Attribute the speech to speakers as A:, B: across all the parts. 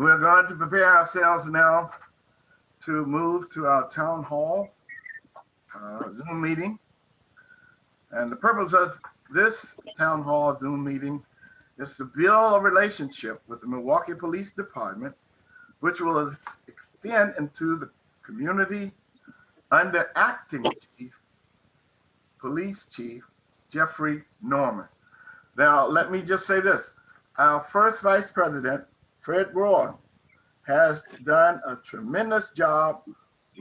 A: We're going to prepare ourselves now to move to our town hall Zoom meeting. And the purpose of this town hall Zoom meeting is to build a relationship with the Milwaukee Police Department, which will extend into the community under acting police chief Jeffrey Norman. Now, let me just say this. Our first vice president, Fred Roy, has done a tremendous job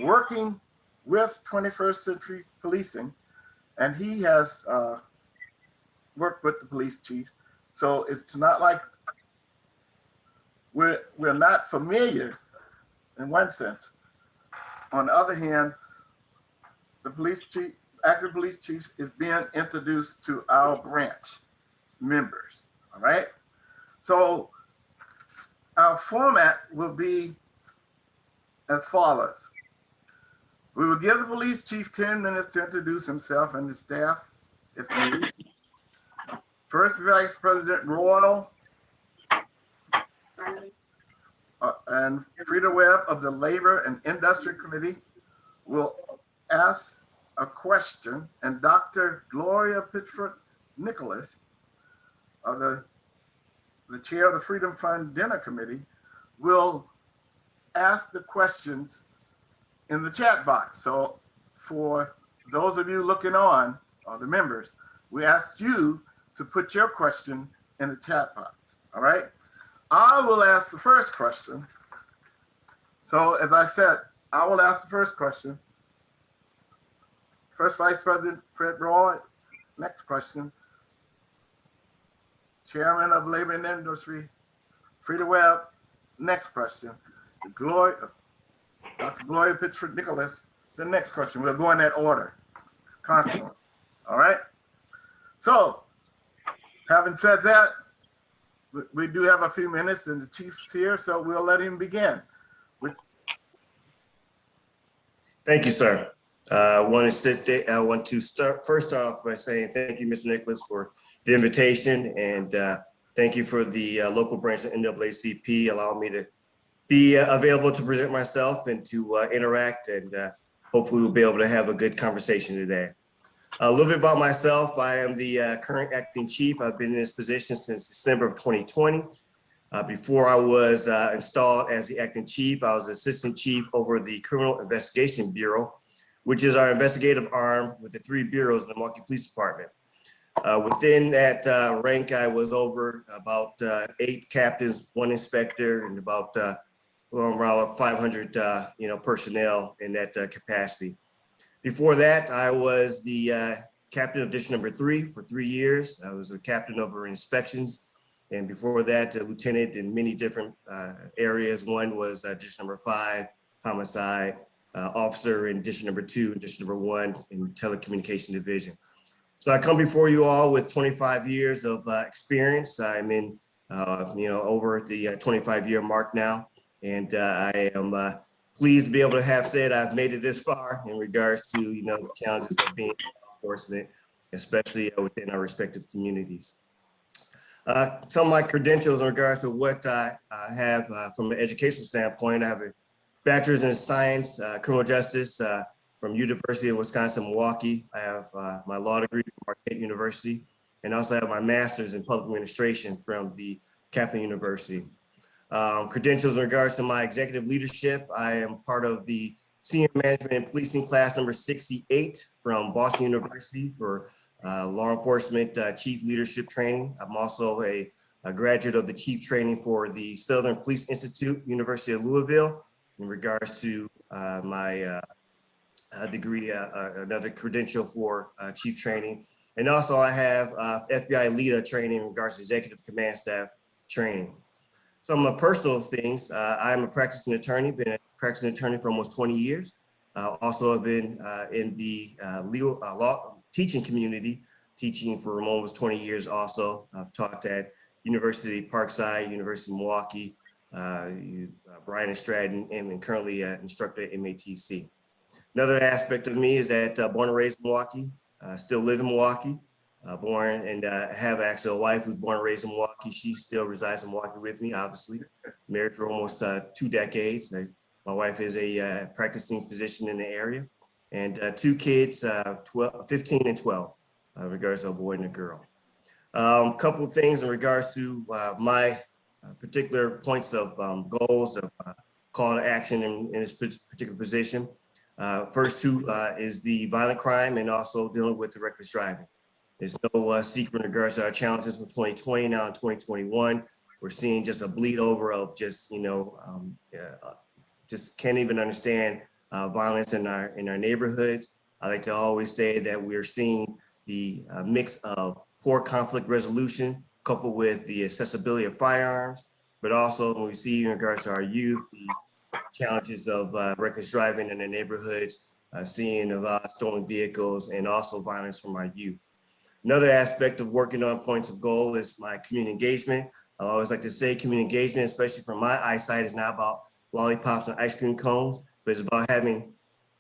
A: working with 21st century policing, and he has worked with the police chief. So it's not like we're not familiar in one sense. On the other hand, the police chief, active police chief, is being introduced to our branch members, all right? So our format will be as follows. We will give the police chief 10 minutes to introduce himself and the staff, if needed. First Vice President Royal and Frida Webb of the Labor and Industry Committee will ask a question, and Dr. Gloria Pitchford Nicholas of the chair of the Freedom Fund Dinner Committee will ask the questions in the chat box. So for those of you looking on, or the members, we ask you to put your question in the chat box, all right? I will ask the first question. So as I said, I will ask the first question. First Vice President Fred Roy, next question. Chairman of Labor and Industry, Frida Webb, next question. Dr. Gloria Pitchford Nicholas, the next question. We'll go in that order, constantly, all right? So, having said that, we do have a few minutes and the chief's here, so we'll let him begin.
B: Thank you, sir. I want to start off by saying thank you, Mr. Nicholas, for the invitation, and thank you for the local branch of NAACP allowing me to be available to present myself and to interact, and hopefully we'll be able to have a good conversation today. A little bit about myself. I am the current acting chief. I've been in this position since December of 2020. Before I was installed as the acting chief, I was assistant chief over the Criminal Investigation Bureau, which is our investigative arm with the 3 bureaus in the Milwaukee Police Department. Within that rank, I was over about 8 captains, 1 inspector, and about around 500 personnel in that capacity. Before that, I was the captain of district number 3 for 3 years. I was a captain over inspections, and before that, a lieutenant in many different areas. One was district number 5, homicide, officer in district number 2 and district number 1 in telecommunication division. So I come before you all with 25 years of experience. I'm in, over the 25-year mark now, and I am pleased to be able to have said I've made it this far in regards to the challenges of being law enforcement, especially within our respective communities. Some of my credentials in regards to what I have from an educational standpoint: I have a bachelor's in science, criminal justice from University of Wisconsin-Milwaukee. I have my law degree from Marquette University, and also have my master's in public administration from the Kaplan University. Credentials in regards to my executive leadership: I am part of the Senior Management and Policing class number 68 from Boston University for law enforcement chief leadership training. I'm also a graduate of the chief training for the Southern Police Institute, University of Louisville, in regards to my degree, another credential for chief training. And also I have FBI LEADA training in regards to executive command staff training. Some of my personal things: I'm a practicing attorney, been a practicing attorney for almost 20 years. Also have been in the legal law teaching community, teaching for almost 20 years also. I've taught at University Parkside, University of Milwaukee, Bryan and Stratton, and currently an instructor at MATC. Another aspect of me is that born and raised in Milwaukee, still live in Milwaukee. Born and have actually a wife who's born and raised in Milwaukee. She still resides in Milwaukee with me, obviously. married for almost 2 decades. My wife is a practicing physician in the area, and 2 kids, 15 and 12, regards to a boy and a girl. Couple of things in regards to my particular points of goals of call to action in this particular position. First 2 is the violent crime and also dealing with the reckless driving. There's no secret in regards to our challenges from 2020 now in 2021. We're seeing just a bleed over of just, just can't even understand violence in our neighborhoods. I like to always say that we're seeing the mix of poor conflict resolution coupled with the accessibility of firearms, but also when we see in regards to our youth, the challenges of reckless driving in the neighborhoods, seeing of stolen vehicles, and also violence from our youth. Another aspect of working on points of goal is my community engagement. I always like to say community engagement, especially from my eyesight, is not about lollipops and ice cream cones, but it's about having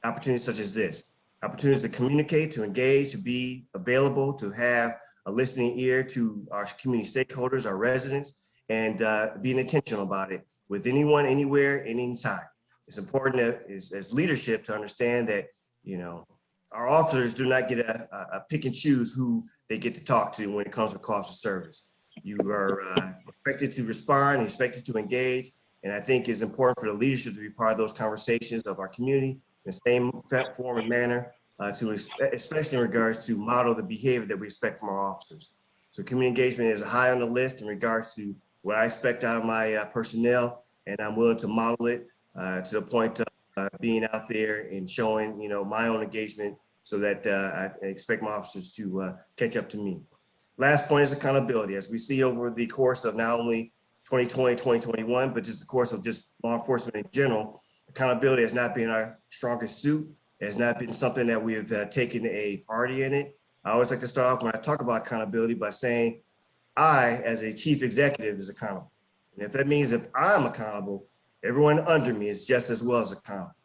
B: opportunities such as this. Opportunities to communicate, to engage, to be available, to have a listening ear to our community stakeholders, our residents, and being intentional about it with anyone, anywhere, anytime. It's important as leadership to understand that, our officers do not get a pick and choose who they get to talk to when it comes to calls for service. You are expected to respond, expected to engage, and I think it's important for the leadership to be part of those conversations of our community in the same form and manner, especially in regards to model the behavior that we expect from our officers. So community engagement is high on the list in regards to what I expect out of my personnel, and I'm willing to model it to the point of being out there and showing, my own engagement so that I expect my officers to catch up to me. Last point is accountability. As we see over the course of not only 2020, 2021, but just the course of just law enforcement in general, accountability has not been our strongest suit. It has not been something that we have taken a party in it. I always like to start off when I talk about accountability by saying, I, as a chief executive, is accountable. And if that means if I'm accountable, everyone under me is just as well as accountable.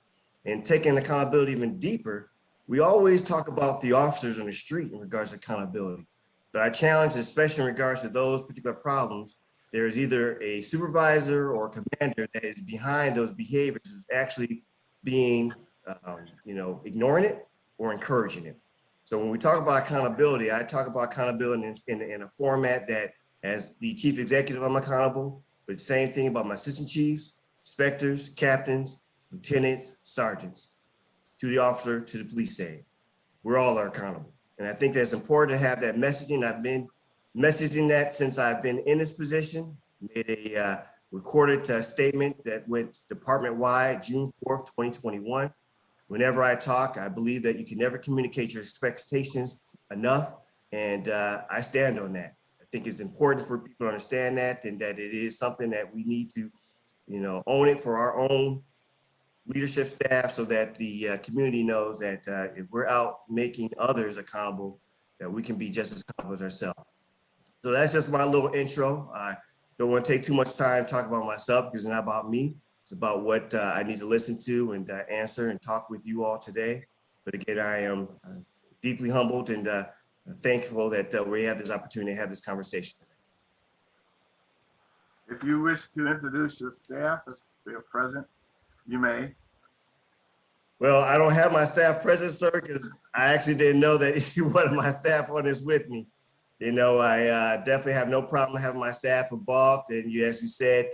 B: And taking accountability even deeper, we always talk about the officers on the street in regards to accountability. But I challenge, especially in regards to those particular problems, there is either a supervisor or commander that is behind those behaviors who's actually being, ignoring it or encouraging it. So when we talk about accountability, I talk about accountability in a format that as the chief executive, I'm accountable, but same thing about my assistant chiefs, inspectors, captains, lieutenants, sergeants, to the officer, to the police aide. We're all accountable. And I think that's important to have that messaging. I've been messaging that since I've been in this position, made a recorded statement that went department-wide June 4th, 2021. Whenever I talk, I believe that you can never communicate your expectations enough, and I stand on that. I think it's important for people to understand that, and that it is something that we need to, own it for our own leadership staff, so that the community knows that if we're out making others accountable, that we can be just as accountable as ourselves. So that's just my little intro. I don't want to take too much time talking about myself because it's not about me. It's about what I need to listen to and answer and talk with you all today. But again, I am deeply humbled and thankful that we have this opportunity to have this conversation.
A: If you wish to introduce your staff, if they are present, you may.
B: Well, I don't have my staff present, sir, because I actually didn't know that you wanted my staff on this with me. I definitely have no problem having my staff involved. And as you said,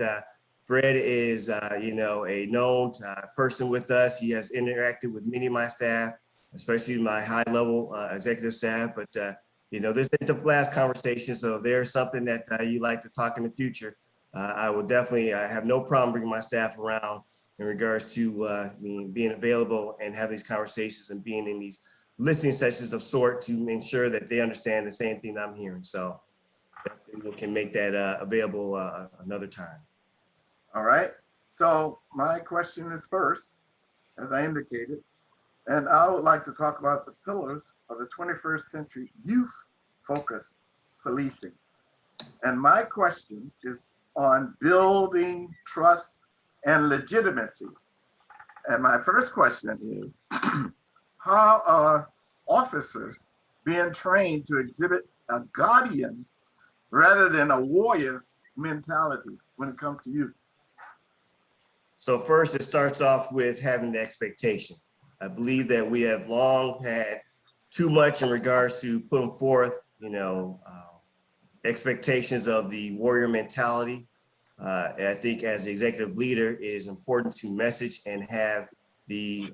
B: Fred is, a known person with us. He has interacted with many of my staff, especially my high-level executive staff. But, this isn't the last conversation. So if there's something that you'd like to talk in the future, I will definitely have no problem bringing my staff around in regards to being available and having these conversations and being in these listening sessions of sort to ensure that they understand the same thing that I'm hearing. So definitely we can make that available another time.
A: All right. So my question is first, as I indicated, and I would like to talk about the pillars of the 21st century youth-focused policing. And my question is on building trust and legitimacy. And my first question is, how are officers being trained to exhibit a guardian rather than a warrior mentality when it comes to youth?
B: So first, it starts off with having the expectation. I believe that we have long had too much in regards to putting forth, expectations of the warrior mentality. And I think as the executive leader, it is important to message and have the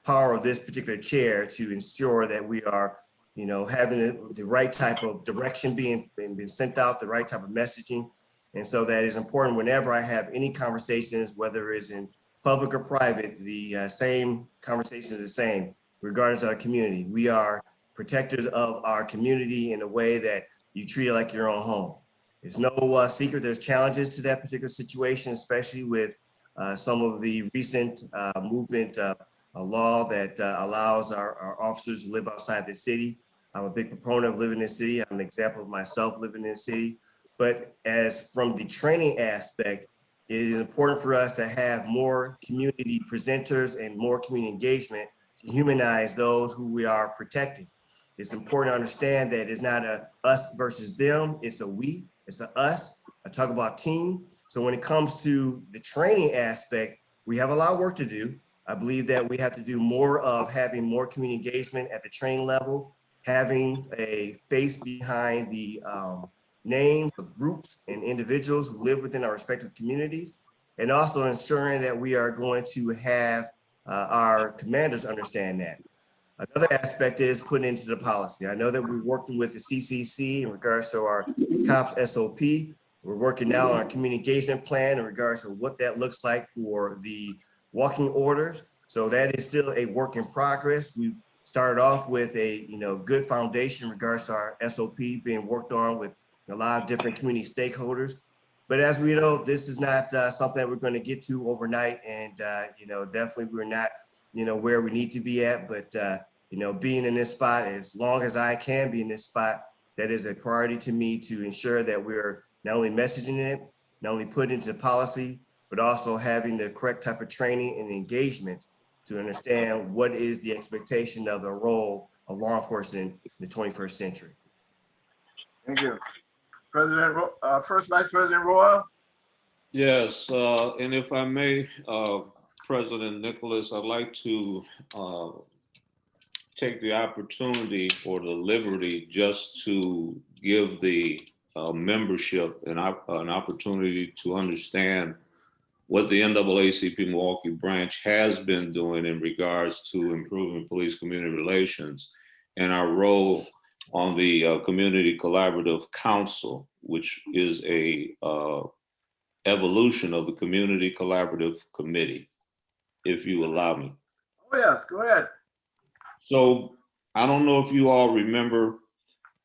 B: power of this particular chair to ensure that we are, having the right type of direction being sent out, the right type of messaging. And so that is important whenever I have any conversations, whether it's in public or private, the same conversation is the same, regardless of our community. We are protectors of our community in a way that you treat it like your own home. It's no secret there's challenges to that particular situation, especially with some of the recent movement, a law that allows our officers to live outside the city. I'm a big proponent of living in the city. I'm an example of myself living in the city. But as from the training aspect, it is important for us to have more community presenters and more community engagement to humanize those who we are protecting. It's important to understand that it's not a us versus them, it's a we, it's a us. I talk about team. So when it comes to the training aspect, we have a lot of work to do. I believe that we have to do more of having more community engagement at the training level, having a face behind the names of groups and individuals who live within our respective communities, and also ensuring that we are going to have our commanders understand that. Another aspect is putting into the policy. I know that we're working with the CCC in regards to our COPS SOP. We're working now on our community engagement plan in regards to what that looks like for the walking orders. So that is still a work in progress. We've started off with a good foundation in regards to our SOP being worked on with a lot of different community stakeholders. But as we know, this is not something that we're going to get to overnight. And, definitely we're not, where we need to be at. But, being in this spot, as long as I can be in this spot, that is a priority to me to ensure that we're not only messaging it, not only putting into policy, but also having the correct type of training and engagement to understand what is the expectation of the role of law enforcement in the 21st century.
A: Thank you. First Vice President Royal.
C: Yes, and if I may, President Nicholas, I'd like to take the opportunity or the liberty just to give the membership an opportunity to understand what the NAACP Milwaukee branch has been doing in regards to improving police community relations and our role on the Community Collaborative Council, which is a evolution of the Community Collaborative Committee, if you allow me.
A: Oh yes, go ahead.
C: So I don't know if you all remember,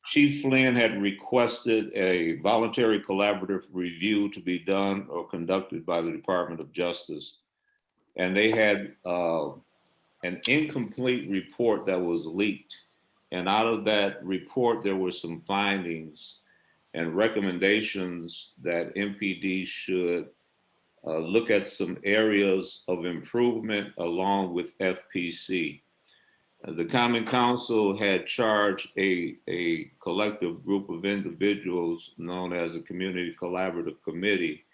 C: Chief Flynn had requested a voluntary collaborative review to be done or conducted by the Department of Justice. And they had an incomplete report that was leaked. And out of that report, there were some findings and recommendations that MPD should look at some areas of improvement along with FPC. The Common Council had charged a collective group of individuals known as a Community Collaborative Committee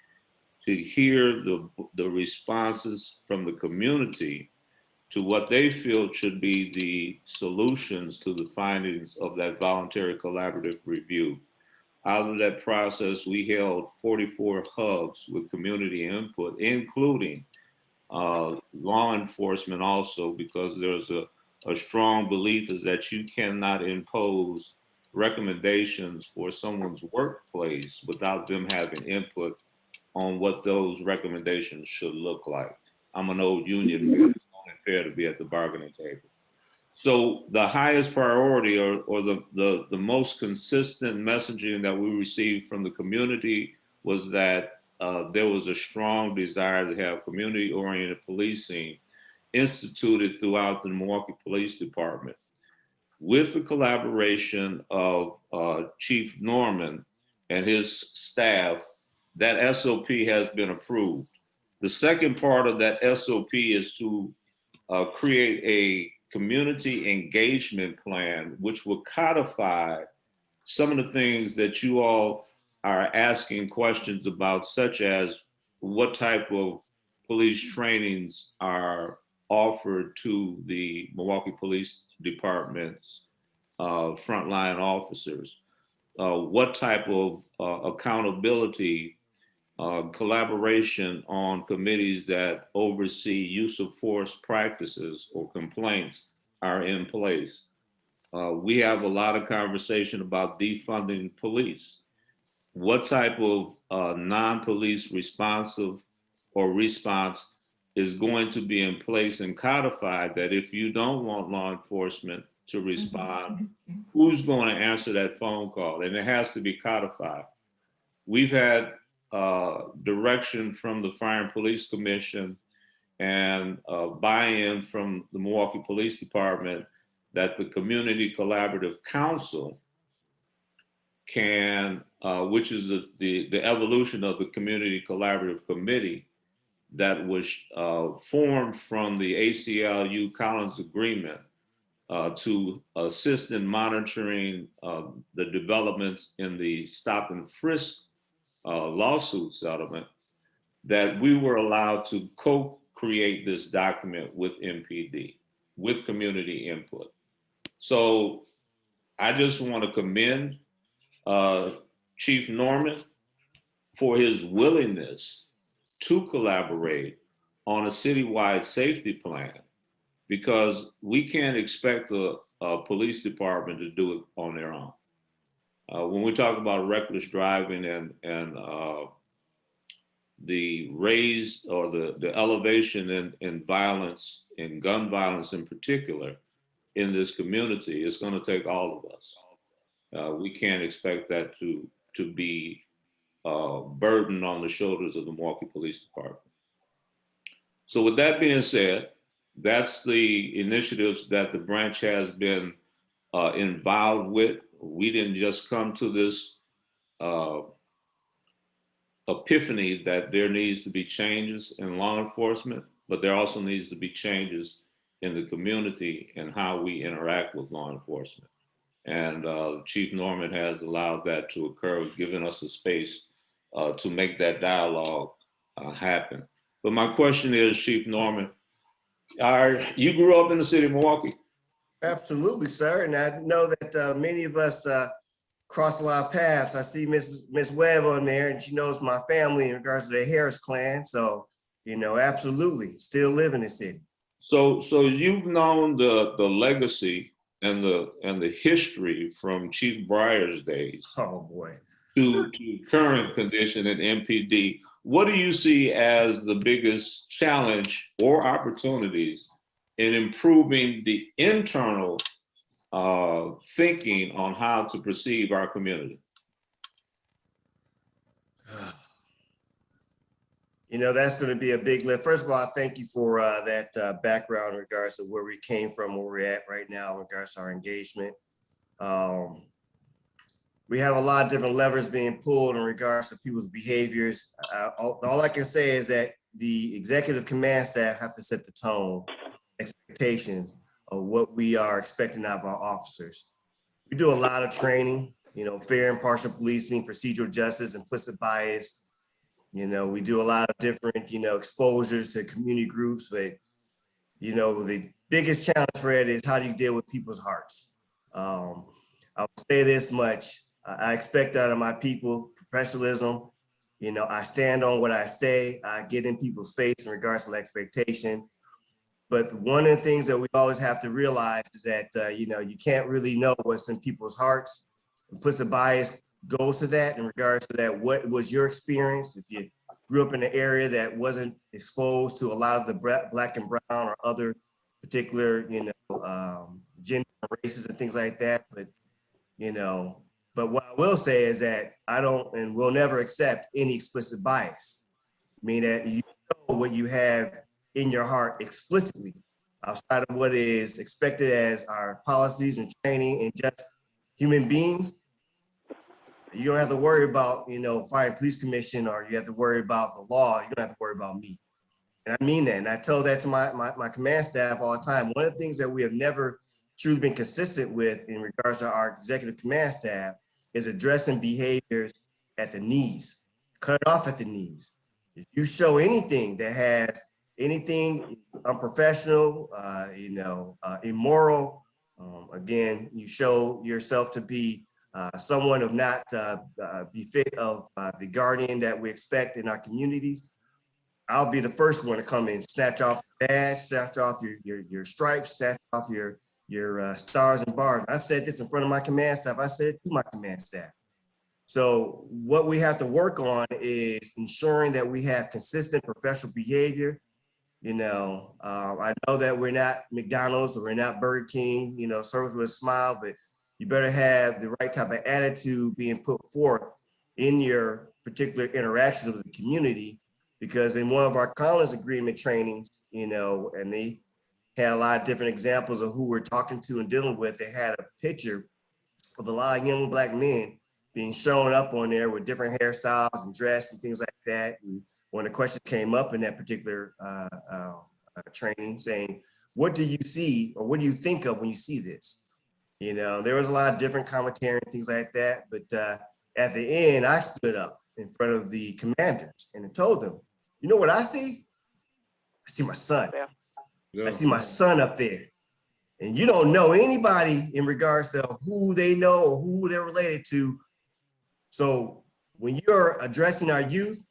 C: to hear the responses from the community to what they feel should be the solutions to the findings of that voluntary collaborative review. Out of that process, we held 44 hubs with community input, including law enforcement also, because there's a strong belief is that you cannot impose recommendations for someone's workplace without them having input on what those recommendations should look like. I'm an old union man, it's only fair to be at the bargaining table. So the highest priority or the most consistent messaging that we received from the community was that there was a strong desire to have community-oriented policing instituted throughout the Milwaukee Police Department. With the collaboration of Chief Norman and his staff, that SOP has been approved. The second part of that SOP is to create a community engagement plan, which will codify some of the things that you all are asking questions about, such as what type of police trainings are offered to the Milwaukee Police Department's frontline officers? What type of accountability, collaboration on committees that oversee use of force practices or complaints are in place? We have a lot of conversation about defunding police. What type of non-police responsive or response is going to be in place and codified that if you don't want law enforcement to respond, who's going to answer that phone call? And it has to be codified. We've had direction from the Fire and Police Commission and buy-in from the Milwaukee Police Department that the Community Collaborative Council can, which is the evolution of the Community Collaborative Committee that was formed from the ACLU Collins Agreement to assist in monitoring the developments in the stop and frisk lawsuit settlement, that we were allowed to co-create this document with MPD, with community input. So I just want to commend Chief Norman for his willingness to collaborate on a citywide safety plan, because we can't expect a police department to do it on their own. When we talk about reckless driving and the raised or the elevation in violence, in gun violence in particular, in this community, it's going to take all of us. We can't expect that to be burden on the shoulders of the Milwaukee Police Department. So with that being said, that's the initiatives that the branch has been involved with. We didn't just come to this epiphany that there needs to be changes in law enforcement, but there also needs to be changes in the community and how we interact with law enforcement. And Chief Norman has allowed that to occur, giving us a space to make that dialogue happen. But my question is, Chief Norman, you grew up in the city of Milwaukee?
B: Absolutely, sir. And I know that many of us cross a lot of paths. I see Miss Webb on there, and she knows my family in regards to the Harris clan. So, you know, absolutely, still live in the city. So
C: you've known the legacy and the history from Chief Breyer's days.
B: Oh boy.
C: To current condition at MPD. What do you see as the biggest challenge or opportunities in improving the internal thinking on how to perceive our community?
B: You know, that's going to be a big lift. First of all, I thank you for that background in regards to where we came from, where we're at right now in regards to our engagement. We have a lot of different levers being pulled in regards to people's behaviors. All I can say is that the executive command staff have to set the tone, expectations of what we are expecting out of our officers. We do a lot of training, you know, fair and impartial policing, procedural justice, implicit bias. You know, we do a lot of different, you know, exposures to community groups, but, you know, the biggest challenge for it is how do you deal with people's hearts? I'll say this much. I expect out of my people professionalism. You know, I stand on what I say. I get in people's face in regards to my expectation. But one of the things that we always have to realize is that, you know, you can't really know what's in people's hearts. Implicit bias goes to that in regards to that. What was your experience? If you grew up in an area that wasn't exposed to a lot of the black and brown or other particular, you know, gender races and things like that. But, you know, but what I will say is that I don't and will never accept any explicit bias. I mean that you know what you have in your heart explicitly outside of what is expected as our policies and training and just human beings. You don't have to worry about, you know, Fire and Police Commission, or you have to worry about the law. You don't have to worry about me. And I mean that. And I tell that to my command staff all the time. One of the things that we have never truly been consistent with in regards to our executive command staff is addressing behaviors at the knees, cut it off at the knees. If you show anything that has anything unprofessional, immoral, again, you show yourself to be someone of not befit of the guardian that we expect in our communities, I'll be the first one to come in, snatch off the badge, snatch off your stripes, snatch off your stars and bars. I've said this in front of my command staff. I said it to my command staff. So what we have to work on is ensuring that we have consistent professional behavior. I know that we're not McDonald's or we're not Burger King, service with a smile, but you better have the right type of attitude being put forth in your particular interactions with the community. Because in one of our Collins Agreement trainings, and they had a lot of different examples of who we're talking to and dealing with, they had a picture of a lot of young Black men being shown up on there with different hairstyles and dress and things like that. And when the question came up in that particular training saying, what do you see or what do you think of when you see this? There was a lot of different commentary and things like that. But at the end, I stood up in front of the commanders and told them, you know what I see? I see my son.
C: Yeah.
B: I see my son up there. And you don't know anybody in regards to who they know or who they're related to. So when you're addressing our youth,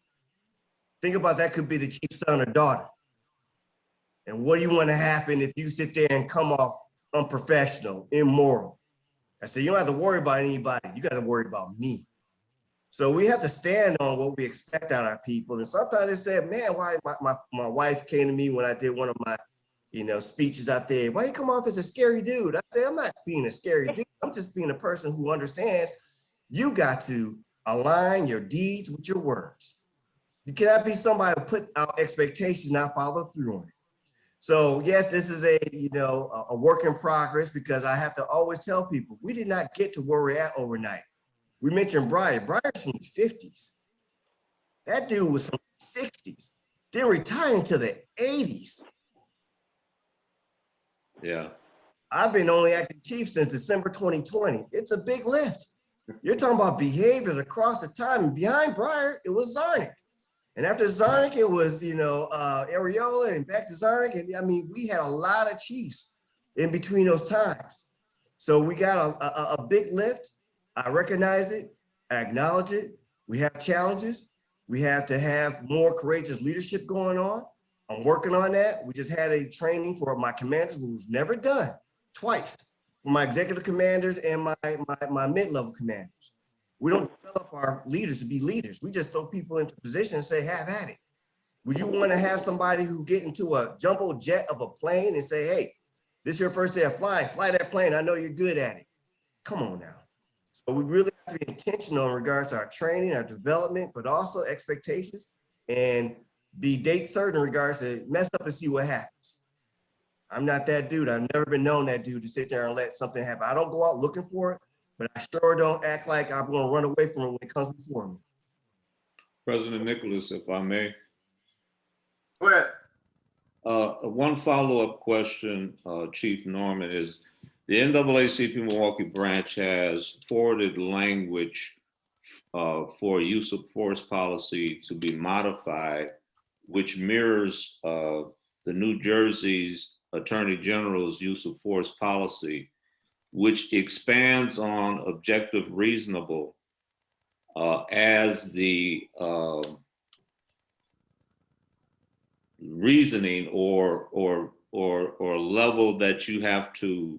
B: think about that could be the chief's son or daughter. And what do you want to happen if you sit there and come off unprofessional, immoral? I said, you don't have to worry about anybody. You got to worry about me. So we have to stand on what we expect out of our people. And sometimes they said, man, why my wife came to me when I did one of my, speeches out there. Why you come off as a scary dude? I said, I'm not being a scary dude. I'm just being a person who understands you got to align your deeds with your words. You cannot be somebody who put out expectations, not follow through on it. So yes, this is a work in progress because I have to always tell people, we did not get to where we're at overnight. We mentioned Brian. Brian's from the 50s. That dude was from the 60s, then retired into the 80s.
C: Yeah.
B: I've been only acting chief since December 2020. It's a big lift. You're talking about behaviors across the time. And behind Brian, it was Zarnik. And after Zarnik, it was, Areola and back to Zarnik. And we had a lot of chiefs in between those times. So we got a big lift. I recognize it, I acknowledge it. We have challenges. We have to have more courageous leadership going on. I'm working on that. We just had a training for my commanders, who was never done, twice, for my executive commanders and my mid-level commanders. We don't develop our leaders to be leaders. We just throw people into position and say, have at it. Would you want to have somebody who get into a jumbo jet of a plane and say, hey, this is your first day of flying, fly that plane, I know you're good at it. Come on now. So we really have to be intentional in regards to our training, our development, but also expectations, and be date certain in regards to mess up and see what happens. I'm not that dude. I've never been known that dude to sit there and let something happen. I don't go out looking for it, but I sure don't act like I'm going to run away from it when it comes before me.
C: President Nicholas, if I may.
A: Go ahead.
C: One follow-up question, Chief Norman, is the NAACP Milwaukee branch has forwarded language for use of force policy to be modified, which mirrors the New Jersey's Attorney General's use of force policy, which expands on objective reasonable as the reasoning or level that you have to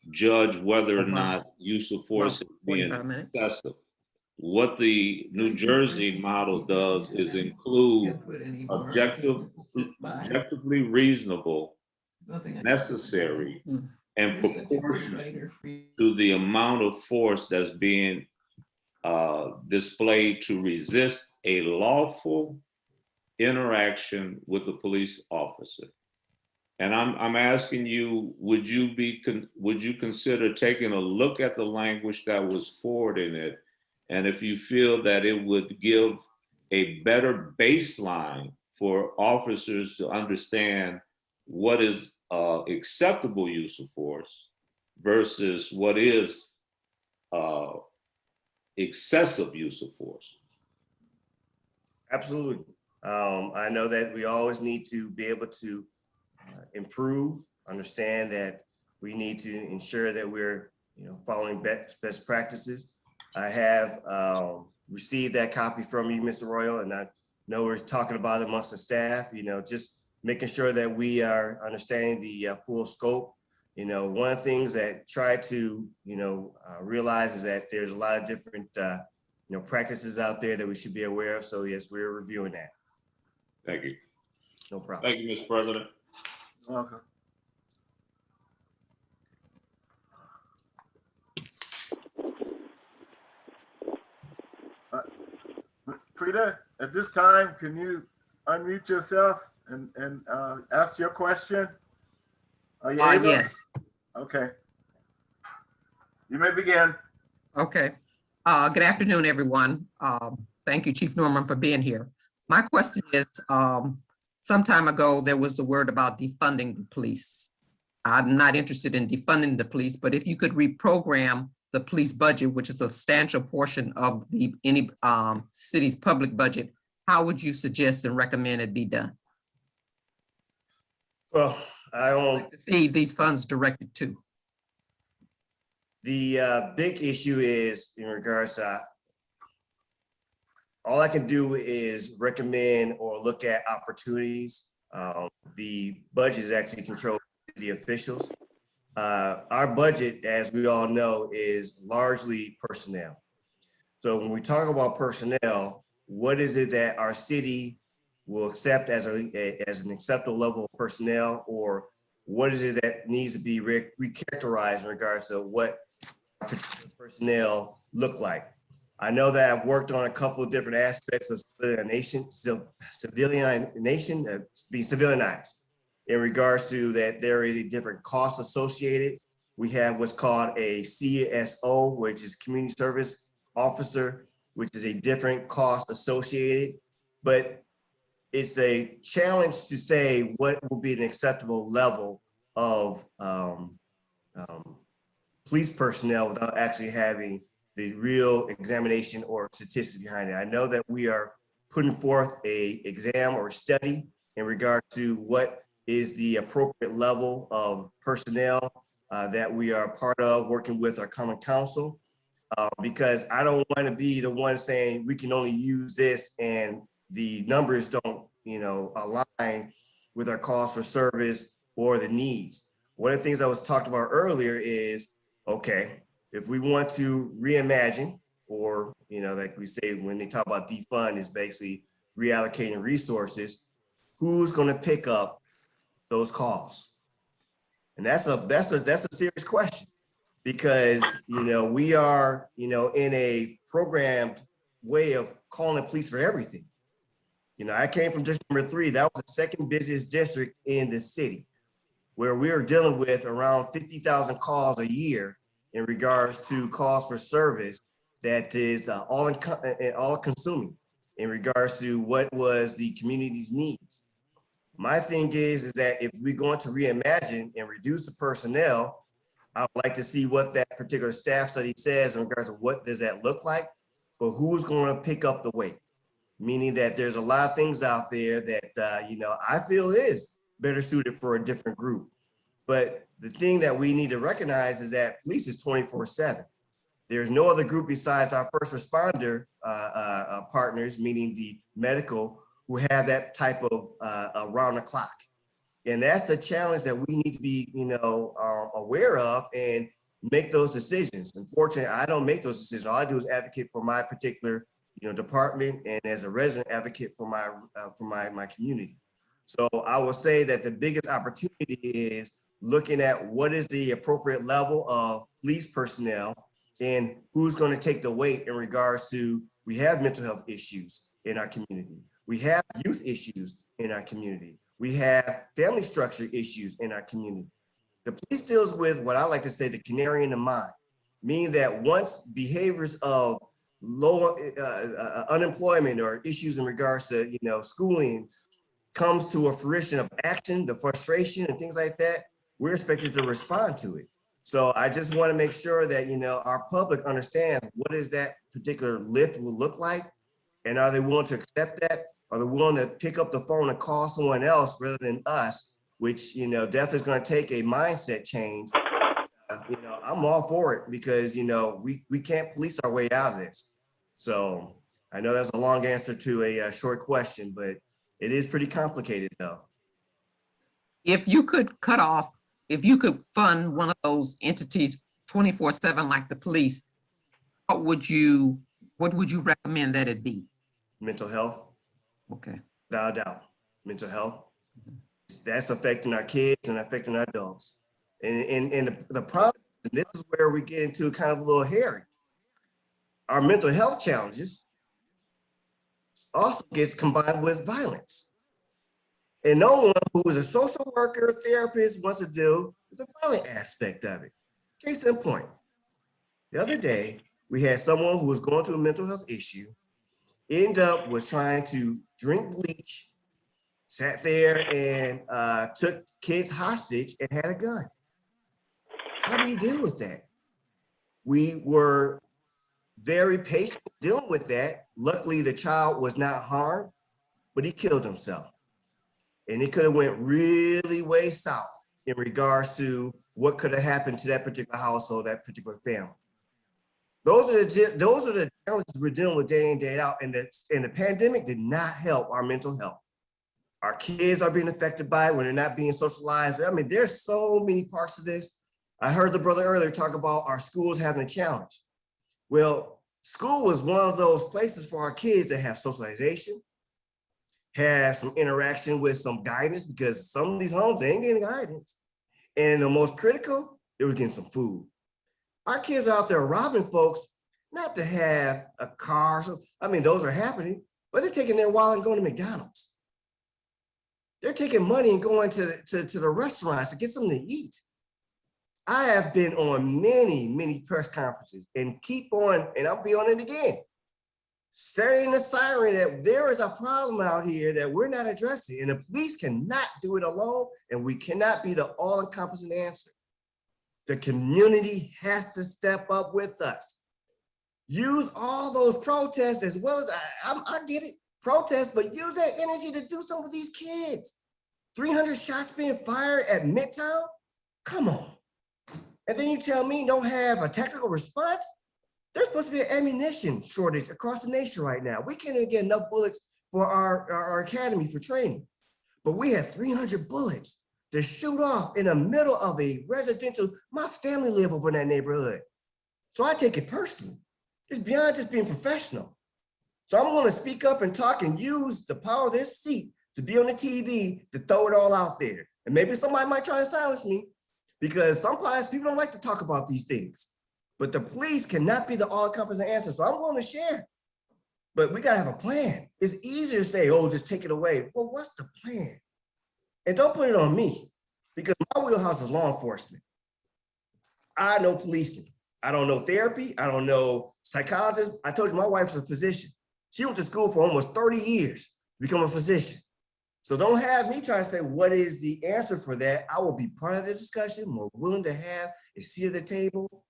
C: judge whether or not use of force is being excessive. What the New Jersey model does is include objectively reasonable, necessary, and proportionate to the amount of force that's being displayed to resist a lawful interaction with a police officer. And I'm asking you, would you consider taking a look at the language that was forwarded in it, and if you feel that it would give a better baseline for officers to understand what is acceptable use of force versus what is excessive use of force?
B: Absolutely. I know that we always need to be able to improve, understand that we need to ensure that we're, following best practices. I have received that copy from you, Mr. Royal, and I know we're talking about it amongst the staff, just making sure that we are understanding the full scope. One of the things that try to, realize is that there's a lot of different, practices out there that we should be aware of. So yes, we're reviewing that.
C: Thank you.
B: No problem.
C: Thank you, Mr. President.
A: Welcome. Frida, at this time, can you unmute yourself and ask your question? Are you able?
D: Yes.
A: Okay. You may begin.
D: Okay. Good afternoon, everyone. Thank you, Chief Norman, for being here. My question is, some time ago, there was a word about defunding the police. I'm not interested in defunding the police, but if you could reprogram the police budget, which is a substantial portion of any city's public budget, how would you suggest and recommend it be done?
B: Well,
D: I'd like to see these funds directed to.
B: The big issue is in regards to, all I can do is recommend or look at opportunities. The budget is actually controlled by the officials. Our budget, as we all know, is largely personnel. So when we talk about personnel, what is it that our city will accept as an acceptable level of personnel, or what is it that needs to be recharacterized in regards to what personnel look like? I know that I've worked on a couple of different aspects of civilianized in regards to that there is a different cost associated. We have what's called a CSO, which is community service officer, which is a different cost associated, but it's a challenge to say what will be an acceptable level of police personnel without actually having the real examination or statistics behind it. I know that we are putting forth a exam or study in regard to what is the appropriate level of personnel that we are part of, working with our common council, because I don't want to be the one saying we can only use this and the numbers don't, align with our cost for service or the needs. One of the things I was talked about earlier is, okay, if we want to reimagine, or, like we say, when they talk about defund, is basically reallocating resources, who's going to pick up those calls? And that's a serious question, because, we are, in a programmed way of calling the police for everything. I came from district number 3. That was the second busiest district in the city, where we are dealing with around 50,000 calls a year in regards to calls for service that is all consuming in regards to what was the community's needs. My thing is that if we're going to reimagine and reduce the personnel, I would like to see what that particular staff study says in regards to what does that look like, but who's going to pick up the weight? Meaning that there's a lot of things out there that, I feel is better suited for a different group. But the thing that we need to recognize is that police is 24/7. There's no other group besides our first responder partners, meaning the medical, who have that type of around the clock. And that's the challenge that we need to be, aware of and make those decisions. Unfortunately, I don't make those decisions. All I do is advocate for my particular, department, and as a resident advocate for my community. So I will say that the biggest opportunity is looking at what is the appropriate level of police personnel and who's going to take the weight in regards to, we have mental health issues in our community. We have youth issues in our community. We have family structure issues in our community. The police deals with what I like to say the canary in the mine, meaning that once behaviors of low unemployment or issues in regards to, schooling comes to a fruition of action, the frustration and things like that, we're expected to respond to it. So I just want to make sure that, our public understands what is that particular lift will look like, and are they willing to accept that, are the willing to pick up the phone and call someone else rather than us, which, you know, definitely is going to take a mindset change. You know, I'm all for it because, you know, we can't police our way out of this. So I know that's a long answer to a short question, but it is pretty complicated though.
D: If you could if you could fund one of those entities 24/7 like the police, what would you recommend that it be?
B: Mental health,
D: Okay.
B: without a doubt, mental health. That's affecting our kids and affecting our adults. And the problem, and this is where we get into kind of a little hairy. Our mental health challenges also gets combined with violence. And no one who is a social worker, therapist wants to deal with the violent aspect of it. Case in point, the other day, we had someone who was going through a mental health issue, was trying to drink bleach, sat there and took kids hostage and had a gun. How do you deal with that? We were very patient dealing with that. Luckily, the child was not harmed, but he killed himself. And it could have went really way south in regards to what could have happened to that particular household, that particular family. Those are the challenges we're dealing with day in, day out. And the pandemic did not help our mental health. Our kids are being affected by it when they're not being socialized. I mean, there's so many parts of this. I heard the brother earlier talk about our schools having a challenge. Well, school was one of those places for our kids to have socialization, have some interaction with some guidance, because some of these homes, they ain't getting guidance. And the most critical, they were getting some food. Our kids are out there robbing folks, not to have a car. So, I mean, those are happening, but they're taking their wallet and going to McDonald's. They're taking money and going to the restaurants to get something to eat. I have been on many press conferences and keep on, and I'll be on it again, saying the siren that there is a problem out here that we're not addressing, and the police cannot do it alone, and we cannot be the all-encompassing answer. The community has to step up with us. Use all those protests as well as, I get it, protest, but use that energy to do something with these kids. 300 shots being fired at Midtown? Come on. And then you tell me don't have a technical response? There's supposed to be an ammunition shortage across the nation right now. We can't even get enough bullets for our academy for training. But we have 300 bullets to shoot off in the middle of a residential. My family live over in that neighborhood. So I take it personally. It's beyond just being professional. So I'm going to speak up and talk and use the power of this seat to be on the TV to throw it all out there. And maybe somebody might try to silence me, because sometimes people don't like to talk about these things. But the police cannot be the all-encompassing answer. So I'm going to share. But we got to have a plan. It's easier to say, oh, just take it away. Well, what's the plan? And don't put it on me, because my wheelhouse is law enforcement. I know policing. I don't know therapy. I don't know psychologists. I told you my wife's a physician. She went to school for almost 30 years to become a physician. So don't have me trying to say, what is the answer for that? I will be part of the discussion, more willing to have a seat at the table.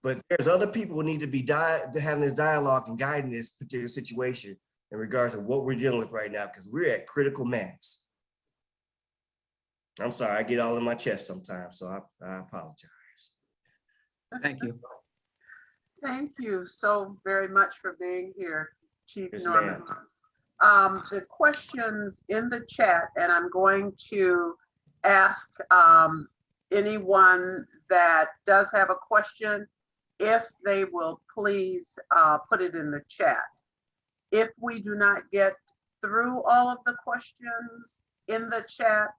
B: But there's other people who need to be having this dialogue and guiding this particular situation in regards to what we're dealing with right now, because we're at critical mass. I'm sorry, I get all in my chest sometimes, so I apologize.
D: Thank you.
E: Thank you so very much for being here, Chief
B: Yes,
E: Norman.
B: ma'am.
E: The questions in the chat, and I'm going to ask anyone that does have a question, if they will please put it in the chat. If we do not get through all of the questions in the chat,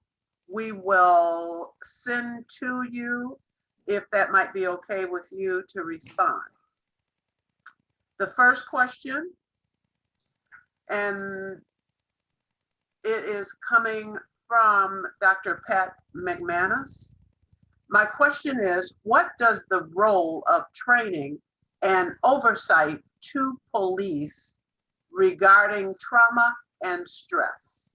E: we will send to you, if that might be okay with you to respond. The first question, and it is coming from Dr. Pat McManus. My question is, what does the role of training and oversight to police regarding trauma and stress?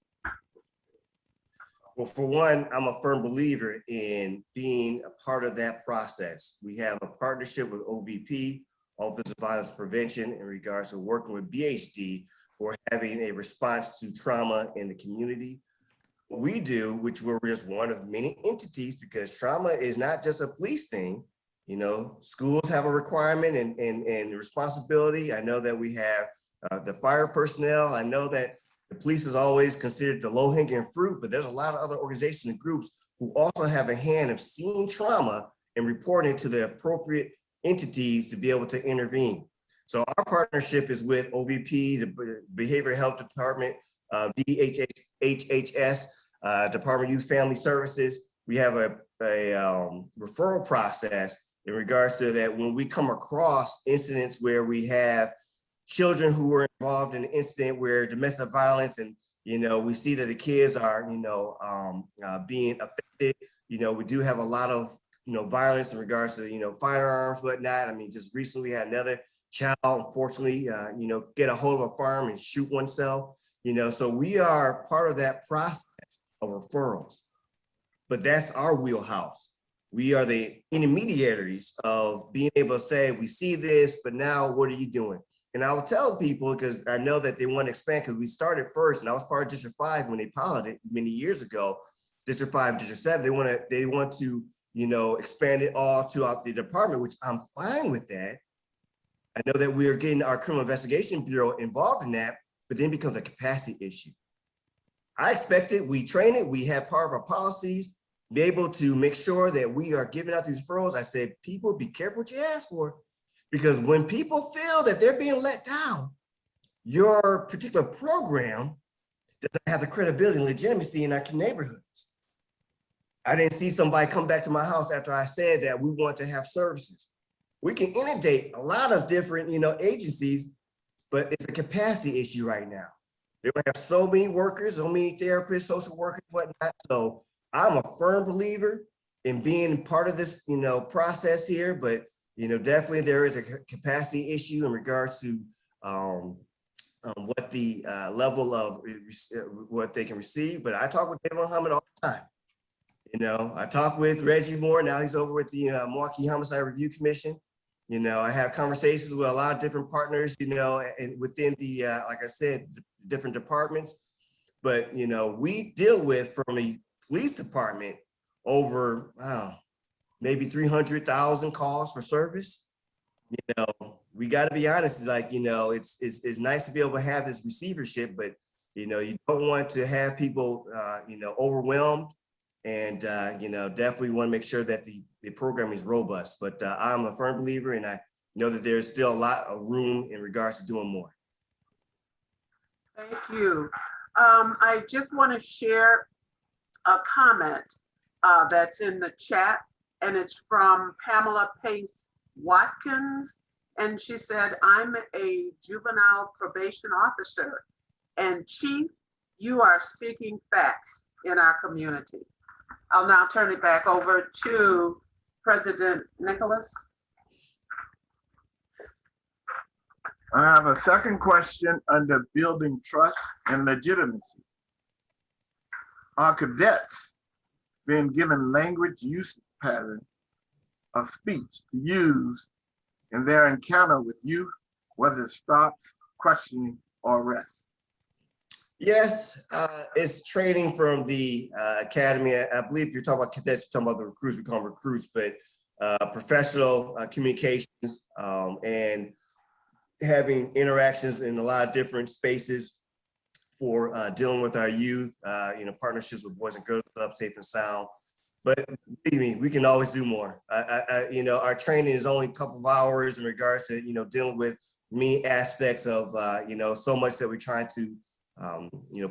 B: Well, for one, I'm a firm believer in being a part of that process. We have a partnership with OVP, Office of Violence Prevention, in regards to working with BHD for having a response to trauma in the community. What we do, which we're just one of many entities, because trauma is not just a police thing. You know, schools have a requirement and responsibility. I know that we have the fire personnel. I know that the police is always considered the low-hanging fruit, but there's a lot of other organizations and groups who also have a hand of seeing trauma and reporting to the appropriate entities to be able to intervene. So our partnership is with OVP, the Behavioral Health Department, DHHS, Department of Youth Family Services. We have a referral process in regards to that. When we come across incidents where we have children who were involved in an incident where domestic violence, and we see that the kids are being affected. We do have a lot of violence in regards to firearms, whatnot. I mean, just recently we had another child, unfortunately, get a hold of a firearm and shoot oneself. So we are part of that process of referrals, but that's our wheelhouse. We are the intermediaries of being able to say, we see this, but now what are you doing? And I will tell people, because I know that they want to expand, because we started first, and I was part of District 5 when they piloted many years ago. District 5, District 7, they want to expand it all throughout the department, which I'm fine with that. I know that we are getting our Criminal Investigation Bureau involved in that, but then it becomes a capacity issue. I expect it, we train it, we have part of our policies, be able to make sure that we are giving out these referrals. I said, people, be careful what you ask for. Because when people feel that they're being let down, your particular program doesn't have the credibility and legitimacy in our neighborhoods. I didn't see somebody come back to my house after I said that we want to have services. We can inundate a lot of different, agencies, but it's a capacity issue right now. They have so many workers, so many therapists, social workers, whatnot. So I'm a firm believer in being part of this, process here, but definitely there is a capacity issue in regards to what the level of what they can receive. But I talk with David Muhammad all the time. I talk with Reggie Moore. Now he's over with the Milwaukee Homicide Review Commission. I have conversations with a lot of different partners, and within the, like I said, different departments. But, we deal with, from a police department, over, maybe 300,000 calls for service. We got to be honest, it's nice to be able to have this receivership, but you don't want to have people overwhelmed, and definitely want to make sure that the program is robust. But I'm a firm believer, and I know that there's still a lot of room in regards to doing more.
E: Thank you. I just want to share a comment that's in the chat, and it's from Pamela Pace Watkins. And she said, I'm a juvenile probation officer, and Chief, you are speaking facts in our community. I'll now turn it back over to President Nicholas.
A: I have a second question under building trust and legitimacy. Are cadets being given language usage pattern of speech to use in their encounter with youth, whether it stops, questioning, or arrest?
B: Yes, it's training from the academy. I believe if you're talking about cadets, you're talking about the recruits. We call them recruits, but professional communications and having interactions in a lot of different spaces for dealing with our youth, partnerships with Boys and Girls Club, Safe and Sound. But believe me, we can always do more. Our training is only a couple of hours in regards to, dealing with many aspects of, so much that we're trying to,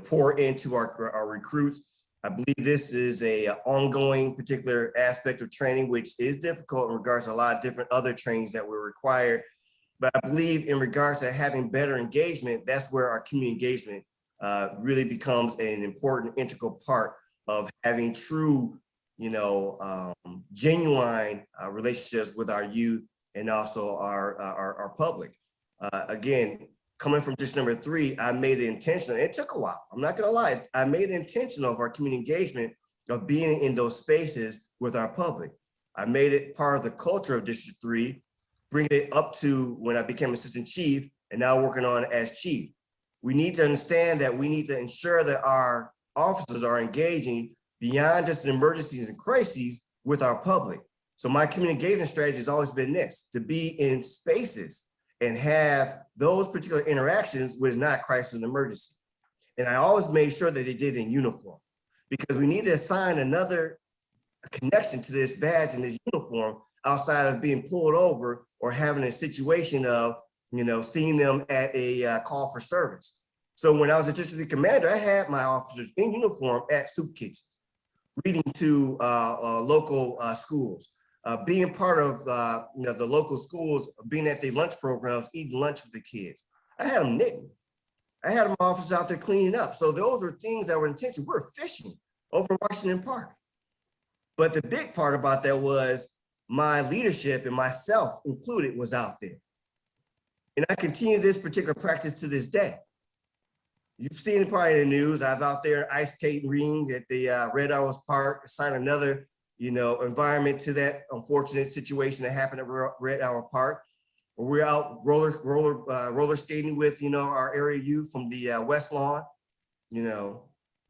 B: pour into our recruits. I believe this is a ongoing particular aspect of training, which is difficult in regards to a lot of different other trainings that were required. But I believe in regards to having better engagement, that's where our community engagement really becomes an important integral part of having true, genuine relationships with our youth and also our public. Again, coming from district number 3, I made it intentional. It took a while. I'm not gonna lie. I made it intentional of our community engagement of being in those spaces with our public. I made it part of the culture of District 3, bringing it up to when I became assistant chief and now working on as chief. we need to understand that we need to ensure that our officers are engaging beyond just emergencies and crises with our public. So my community engagement strategy has always been this, to be in spaces and have those particular interactions where it's not crisis and emergency. And I always made sure that they did in uniform, because we need to assign another connection to this badge and this uniform outside of being pulled over or having a situation of, seeing them at a call for service. So when I was a district commander, I had my officers in uniform at soup kitchens, reading to local schools, being part of the local schools, being at the lunch programs, eating lunch with the kids. I had them knitting. I had my officers out there cleaning up. So those are things that were intentional. We're fishing over in Washington Park. But the big part about that was my leadership, and myself included, was out there. And I continue this particular practice to this day. You've seen it probably in the news. I was out there ice skating ring at the Red Arrows Park, assign another, environment to that unfortunate situation that happened at Red Arrow Park. Or we're out roller skating with, our area youth from the West Lawn,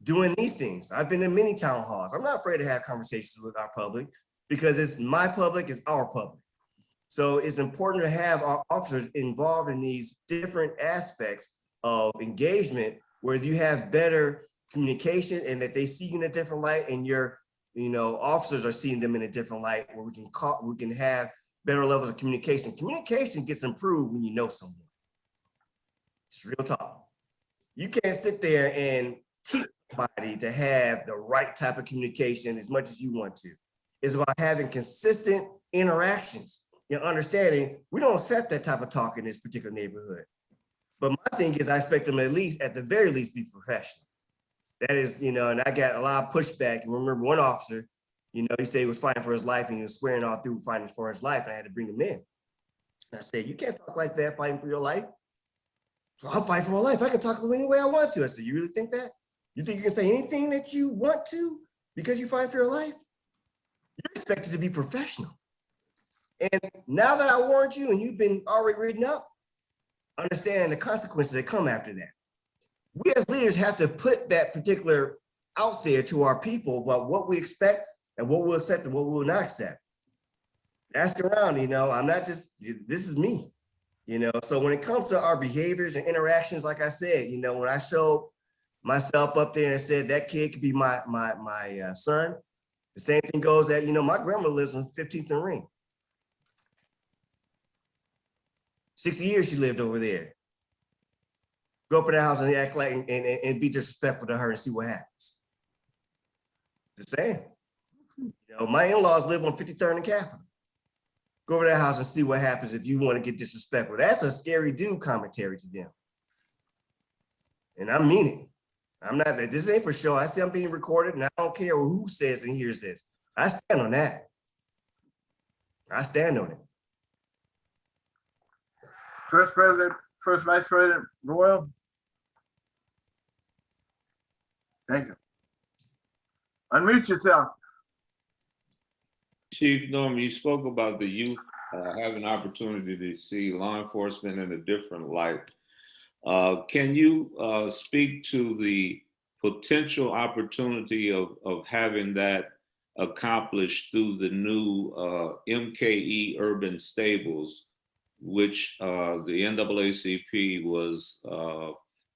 B: doing these things. I've been in many town halls. I'm not afraid to have conversations with our public, because it's my public, it's our public. So it's important to have our officers involved in these different aspects of engagement, where you have better communication and that they see you in a different light, and your, officers are seeing them in a different light, where we can have better levels of communication. Communication gets improved when you know someone. It's real talk. You can't sit there and teach somebody to have the right type of communication as much as you want to. It's about having consistent interactions and understanding we don't accept that type of talk in this particular neighborhood. But my thing is, I expect them at the very least, be professional. That is, and I got a lot of pushback. And remember one officer, he said he was fighting for his life, and he was swearing all through fighting for his life. And I had to bring him in. And I said, you can't talk like that fighting for your life. So I'm fighting for my life. I can talk any way I want to. I said, you really think that? You think you can say anything that you want to because you fight for your life? You're expected to be professional. And now that I warned you and you've been already reading up, understand the consequences that come after that. We as leaders have to put that particular out there to our people about what we expect and what we'll accept and what we will not accept. Ask around, I'm not just, this is me, So when it comes to our behaviors and interactions, like I said, when I showed myself up there and said that kid could be my son, the same thing goes that, my grandma lives on 15th and Ring. 60 years she lived over there. Go up in the house and act like and be disrespectful to her and see what happens. The same. My in-laws live on 53rd and Capitol. Go over to that house and see what happens if you want to get disrespectful. That's a scary dude commentary to them. And I mean it. I'm not, this ain't for show. I see I'm being recorded, and I don't care who says and hears this. I stand on that. I stand on it.
A: First Vice President Royal. Thank you. Unmute yourself.
C: Chief Norman, you spoke about the youth having opportunity to see law enforcement in a different light. Can you speak to the potential opportunity of having that accomplished through the new MKE urban stables, which the NAACP was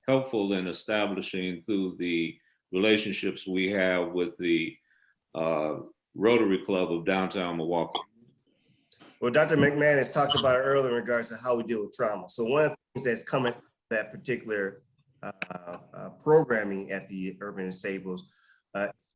C: helpful in establishing through the relationships we have with the Rotary Club of downtown Milwaukee?
B: Well, Dr. McMahon has talked about it earlier in regards to how we deal with trauma. So one of the things that's coming from that particular programming at the urban stables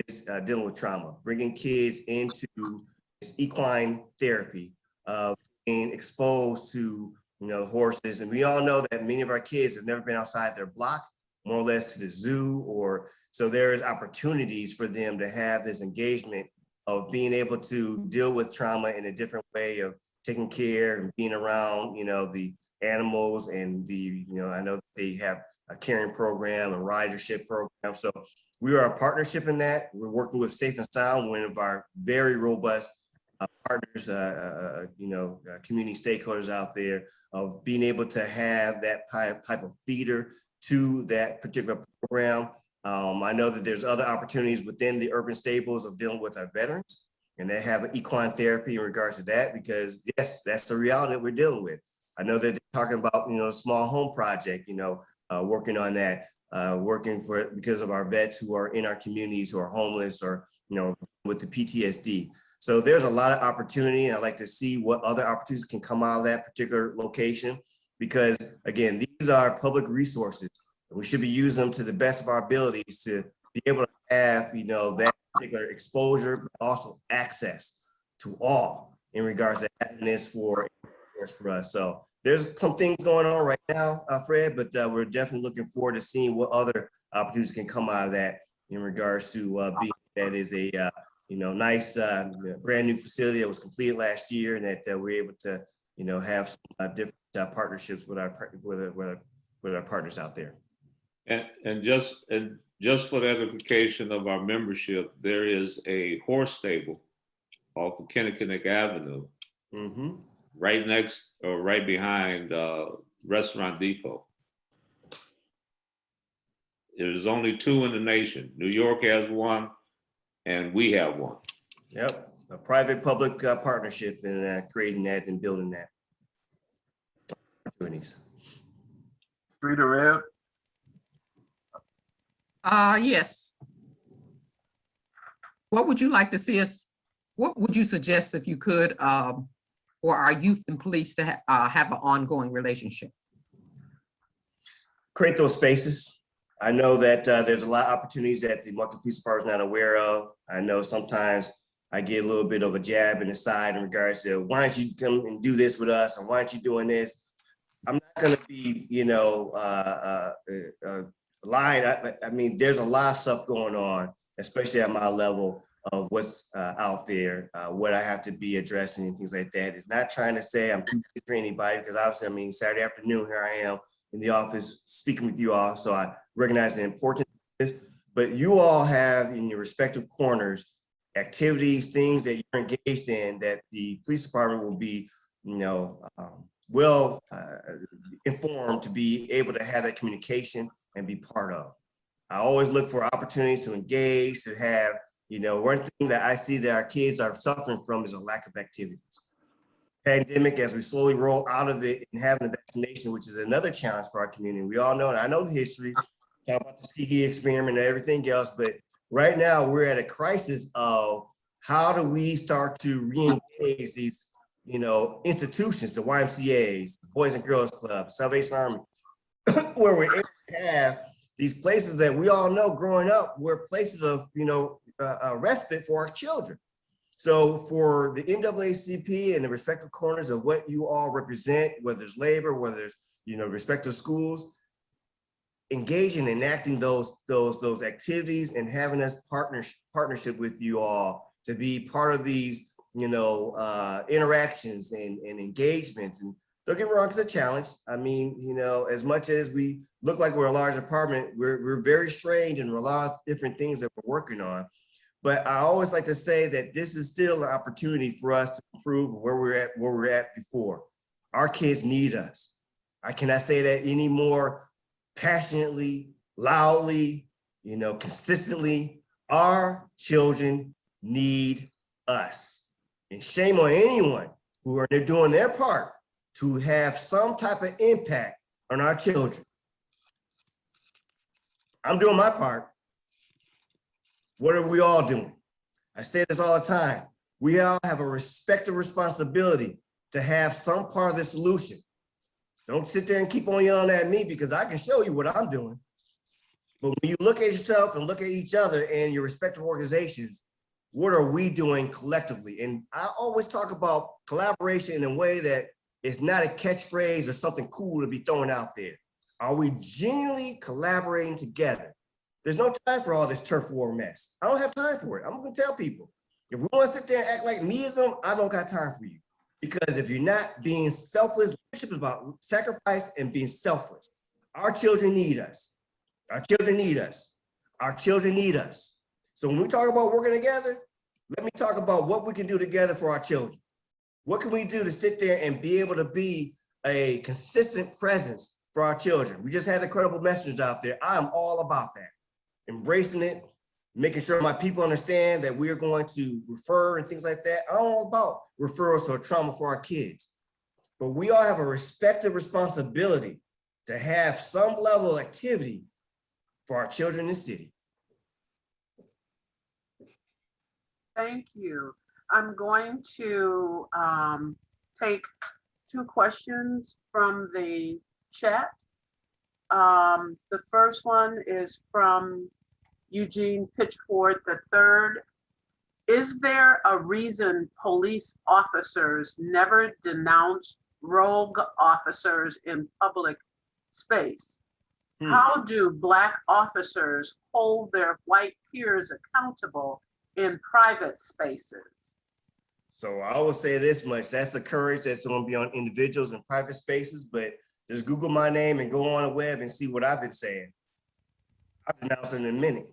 B: is dealing with trauma, bringing kids into this equine therapy of being exposed to horses. And we all know that many of our kids have never been outside their block, more or less to the zoo, or so there's opportunities for them to have this engagement of being able to deal with trauma in a different way of taking care and being around, the animals and the, I know they have a caring program, a ridership program. So we are a partnership in that. We're working with Safe and Sound, one of our very robust partners, community stakeholders out there, of being able to have that type of feeder to that particular program. I know that there's other opportunities within the urban stables of dealing with our veterans, and they have equine therapy in regards to that, because yes, that's the reality that we're dealing with. I know that they're talking about, small home project, working on that, because of our vets who are in our communities who are homeless or, with the PTSD. So there's a lot of opportunity, and I'd like to see what other opportunities can come out of that particular location, because again, these are public resources. We should be using them to the best of our abilities to be able to have, that particular exposure, but also access to all in regards to happiness for us. So there's some things going on right now, Fred, but we're definitely looking forward to seeing what other opportunities can come out of that in regards to being that is a nice brand new facility that was completed last year, and that we're able to have some different partnerships with our partners out there.
C: And just for the edification of our membership, there is a horse stable off of Kinnickinnick Avenue, right behind Restaurant Depot. There's only 2 in the nation. New York has one, and we have one.
B: Yep, a private-public partnership in creating that and building that.
A: Frida Reb,
D: Yes. What would you like to see us, what would you suggest if you could, for our youth and police to have an ongoing relationship?
B: Create those spaces. I know that there's a lot of opportunities that the Milwaukee Police Department is not aware of. I know sometimes I get a little bit of a jab in the side in regards to, why don't you come and do this with us? And why aren't you doing this? I'm not going to be, lying. I mean, there's a lot of stuff going on, especially at my level of what's out there, what I have to be addressing and things like that. It's not trying to say I'm too busy for anybody, because obviously, Saturday afternoon, here I am in the office speaking with you all. So I recognize the importance of this, but you all have in your respective corners activities, things that you're engaged in that the police department will be, well informed to be able to have that communication and be part of. I always look for opportunities to engage, to have, one thing that I see that our kids are suffering from is a lack of activities. Pandemic, as we slowly roll out of it and having the vaccination, which is another challenge for our community. We all know, and I know the history, talk about the Tuskegee experiment and everything else, but right now we're at a crisis of how do we start to re-engage these, institutions, the YMCAs, Boys and Girls Club, Salvation Army, where we're able to have these places that we all know growing up were places of, respite for our children. So for the NAACP and the respective corners of what you all represent, whether it's labor, whether it's, respective schools, engaging and enacting those activities and having us partnership with you all to be part of these, interactions and engagements. And don't get me wrong, it's a challenge. As much as we look like we're a large apartment, we're very strained and a lot of different things that we're working on. But I always like to say that this is still an opportunity for us to improve where we're at before. Our kids need us. I cannot say that any more passionately, loudly, consistently. Our children need us. And shame on anyone who are doing their part to have some type of impact on our children. I'm doing my part. What are we all doing? I say this all the time. We all have a respective responsibility to have some part of the solution. Don't sit there and keep on yelling at me, because I can show you what I'm doing. But when you look at yourself and look at each other and your respective organizations, what are we doing collectively? And I always talk about collaboration in a way that it's not a catchphrase or something cool to be thrown out there. Are we genuinely collaborating together? There's no time for all this turf war mess. I don't have time for it. I'm gonna tell people, if we wanna sit there and act like meism, I don't got time for you. Because if you're not being selfless, leadership is about sacrifice and being selfless. Our children need us. Our children need us. Our children need us. So when we talk about working together, let me talk about what we can do together for our children. What can we do to sit there and be able to be a consistent presence for our children. We just had the credible message out there. I'm all about that. Embracing it, making sure my people understand that we are going to refer and things like that. I'm all about referrals to trauma for our kids. But we all have a respective responsibility to have some level of activity for our children in the city.
E: Thank you. I'm going to take 2 questions from the chat. The first one is from Eugene Pitchford III. Is there a reason police officers never denounce rogue officers in public space? How do Black officers hold their white peers accountable in private spaces?
B: So I will say this much, that's the courage that's going to be on individuals in private spaces, but just Google my name and go on the web and see what I've been saying. I've denounced it in a minute.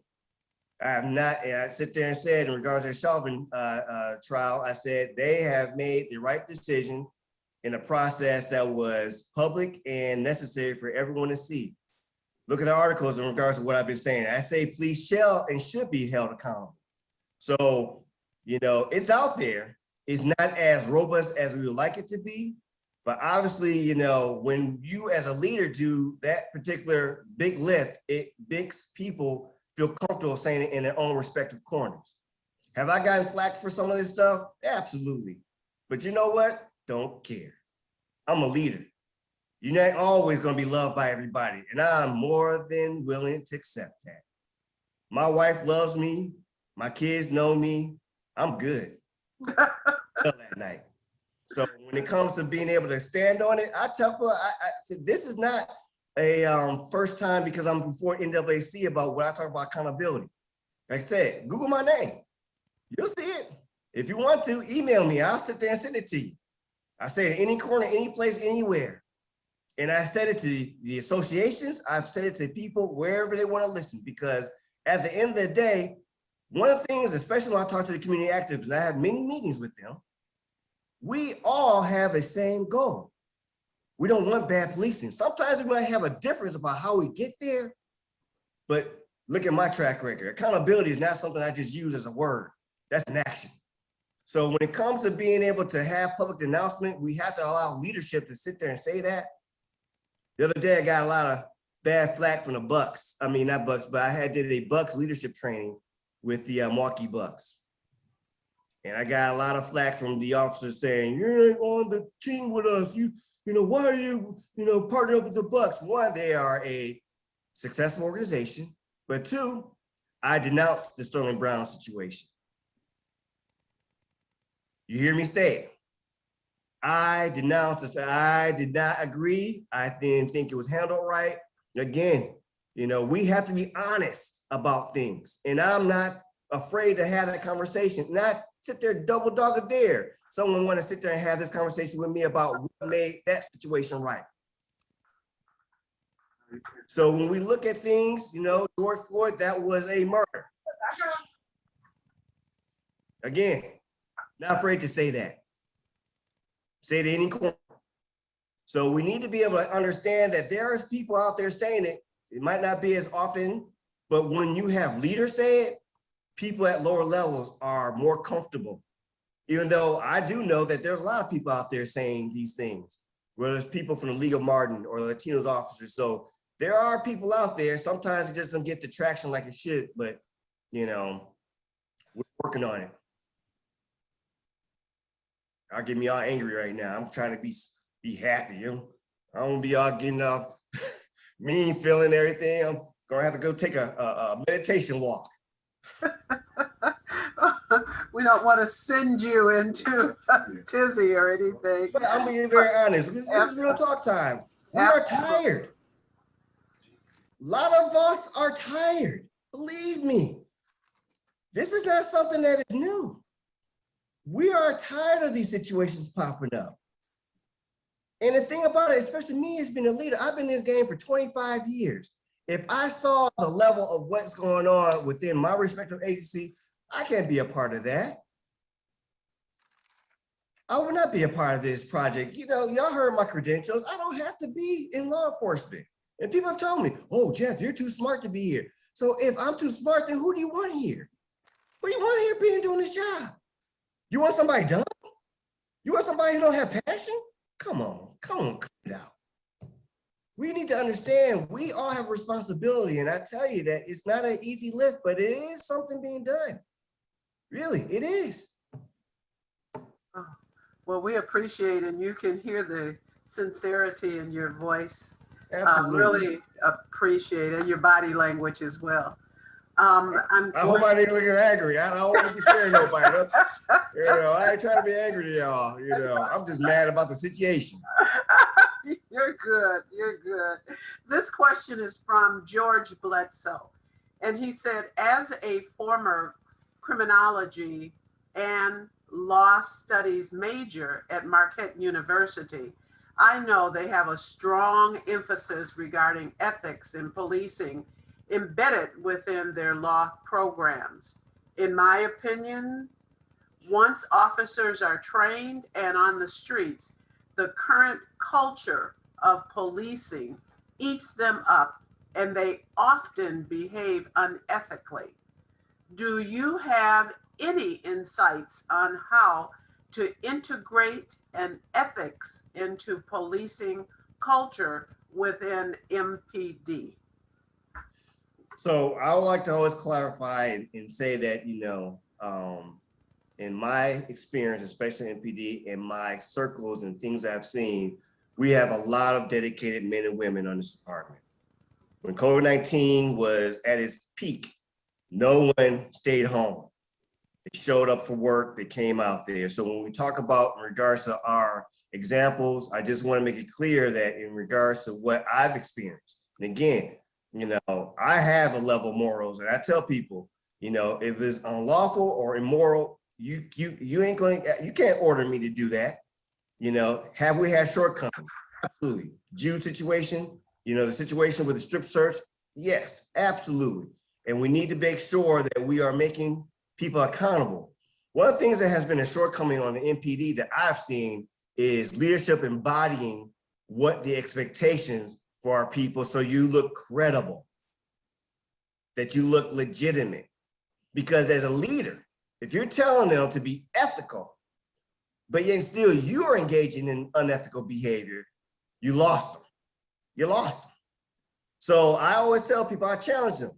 B: I have not, and I sit there and said in regards to the Chauvin trial, I said they have made the right decision in a process that was public and necessary for everyone to see. Look at the articles in regards to what I've been saying. I say police shall and should be held accountable. So, you know, it's out there. It's not as robust as we would like it to be, but obviously, you know, when you as a leader do that particular big lift, it makes people feel comfortable saying it in their own respective corners. Have I gotten flack for some of this stuff? Absolutely. But you know what? Don't care. I'm a leader. You're not always going to be loved by everybody, and I'm more than willing to accept that. My wife loves me. My kids know me. I'm good. That night. So when it comes to being able to stand on it, I tell people, I said, this is not a first time because I'm before NAACP about what I talk about accountability. Like I said, Google my name. You'll see it. If you want to, email me. I'll sit there and send it to you. I say it in any corner, any place, anywhere. And I said it to the associations. I've said it to people wherever they want to listen, because at the end of the day, one of the things, especially when I talk to the community activists, and I have many meetings with them, we all have a same goal. We don't want bad policing. Sometimes we might have a difference about how we get there, but look at my track record. Accountability is not something I just use as a word. That's an action. So when it comes to being able to have public denouncement, we have to allow leadership to sit there and say that. The other day, I got a lot of bad flack from the Bucks. I mean, not Bucks, but I did a Bucks leadership training with the Milwaukee Bucks. And I got a lot of flack from the officers saying, you ain't on the team with us. You know, why are you partnering up with the Bucks? One, they are a successful organization, but 2, I denounced the Sterling Brown situation. You hear me say it. I denounced this. I did not agree. I didn't think it was handled right. Again, you know, we have to be honest about things. And I'm not afraid to have that conversation, not sit there double dog a dare. Someone want to sit there and have this conversation with me about what made that situation right. So when we look at things, you know, George Floyd, that was a murder. Again, not afraid to say that. Say it in any corner. So we need to be able to understand that there is people out there saying it. It might not be as often, but when you have leaders say it, people at lower levels are more comfortable. Even though I do know that there's a lot of people out there saying these things, whether it's people from the League of Martin or Latinos officers. So there are people out there. Sometimes it just doesn't get the traction like it should, but you know, we're working on it. I'll get me all angry right now. I'm trying to be happy. You know? I don't want to be all getting off mean feeling everything. I'm gonna have to go take a meditation walk.
E: We don't want to send you into a tizzy or anything.
B: But I'm being very honest. This is real talk time. We are tired. A lot of us are tired. Believe me. This is not something that is new. We are tired of these situations popping up. And the thing about it, especially me as being a leader, I've been in this game for 25 years. If I saw the level of what's going on within my respective agency, I can't be a part of that. I would not be a part of this project. You know, y'all heard my credentials. I don't have to be in law enforcement. And people have told me, oh, Jeff, you're too smart to be here. So if I'm too smart, then who do you want here? Who do you want here being doing this job? You want somebody dumb? You want somebody who don't have passion? Come on, cut it out. We need to understand we all have responsibility. And I tell you that it's not an easy lift, but it is something being done. Really, it is.
E: Well, we appreciate, and you can hear the sincerity in your voice.
B: Absolutely.
E: Really appreciate it, and your body language as well.
B: I hope I didn't look angry. I don't want to be scaring nobody. You know, I ain't trying to be angry to y'all. You know, I'm just mad about the situation.
E: You're good. You're good. This question is from George Bledsoe. And he said, as a former criminology and law studies major at Marquette University, I know they have a strong emphasis regarding ethics in policing embedded within their law programs. In my opinion, once officers are trained and on the streets, the current culture of policing eats them up and they often behave unethically. Do you have any insights on how to integrate an ethics into policing culture within MPD?
B: So I would like to always clarify and say that, you know, in my experience, especially in MPD, in my circles and things I've seen, we have a lot of dedicated men and women on this department. When COVID-19 was at its peak, no one stayed home. They showed up for work, they came out there. So when we talk about in regards to our examples, I just want to make it clear that in regards to what I've experienced, and again, you know, I have a level of morals, and I tell people, you know, if it's unlawful or immoral, you can't order me to do that. You know, have we had shortcomings? Absolutely. Jude situation, you know, the situation with the strip search, yes, absolutely. And we need to make sure that we are making people accountable. One of the things that has been a shortcoming on the MPD that I've seen is leadership embodying what the expectations for our people, so you look credible, that you look legitimate. Because as a leader, if you're telling them to be ethical, but yet still you are engaging in unethical behavior, you lost them. You lost them. So I always tell people, I challenge them,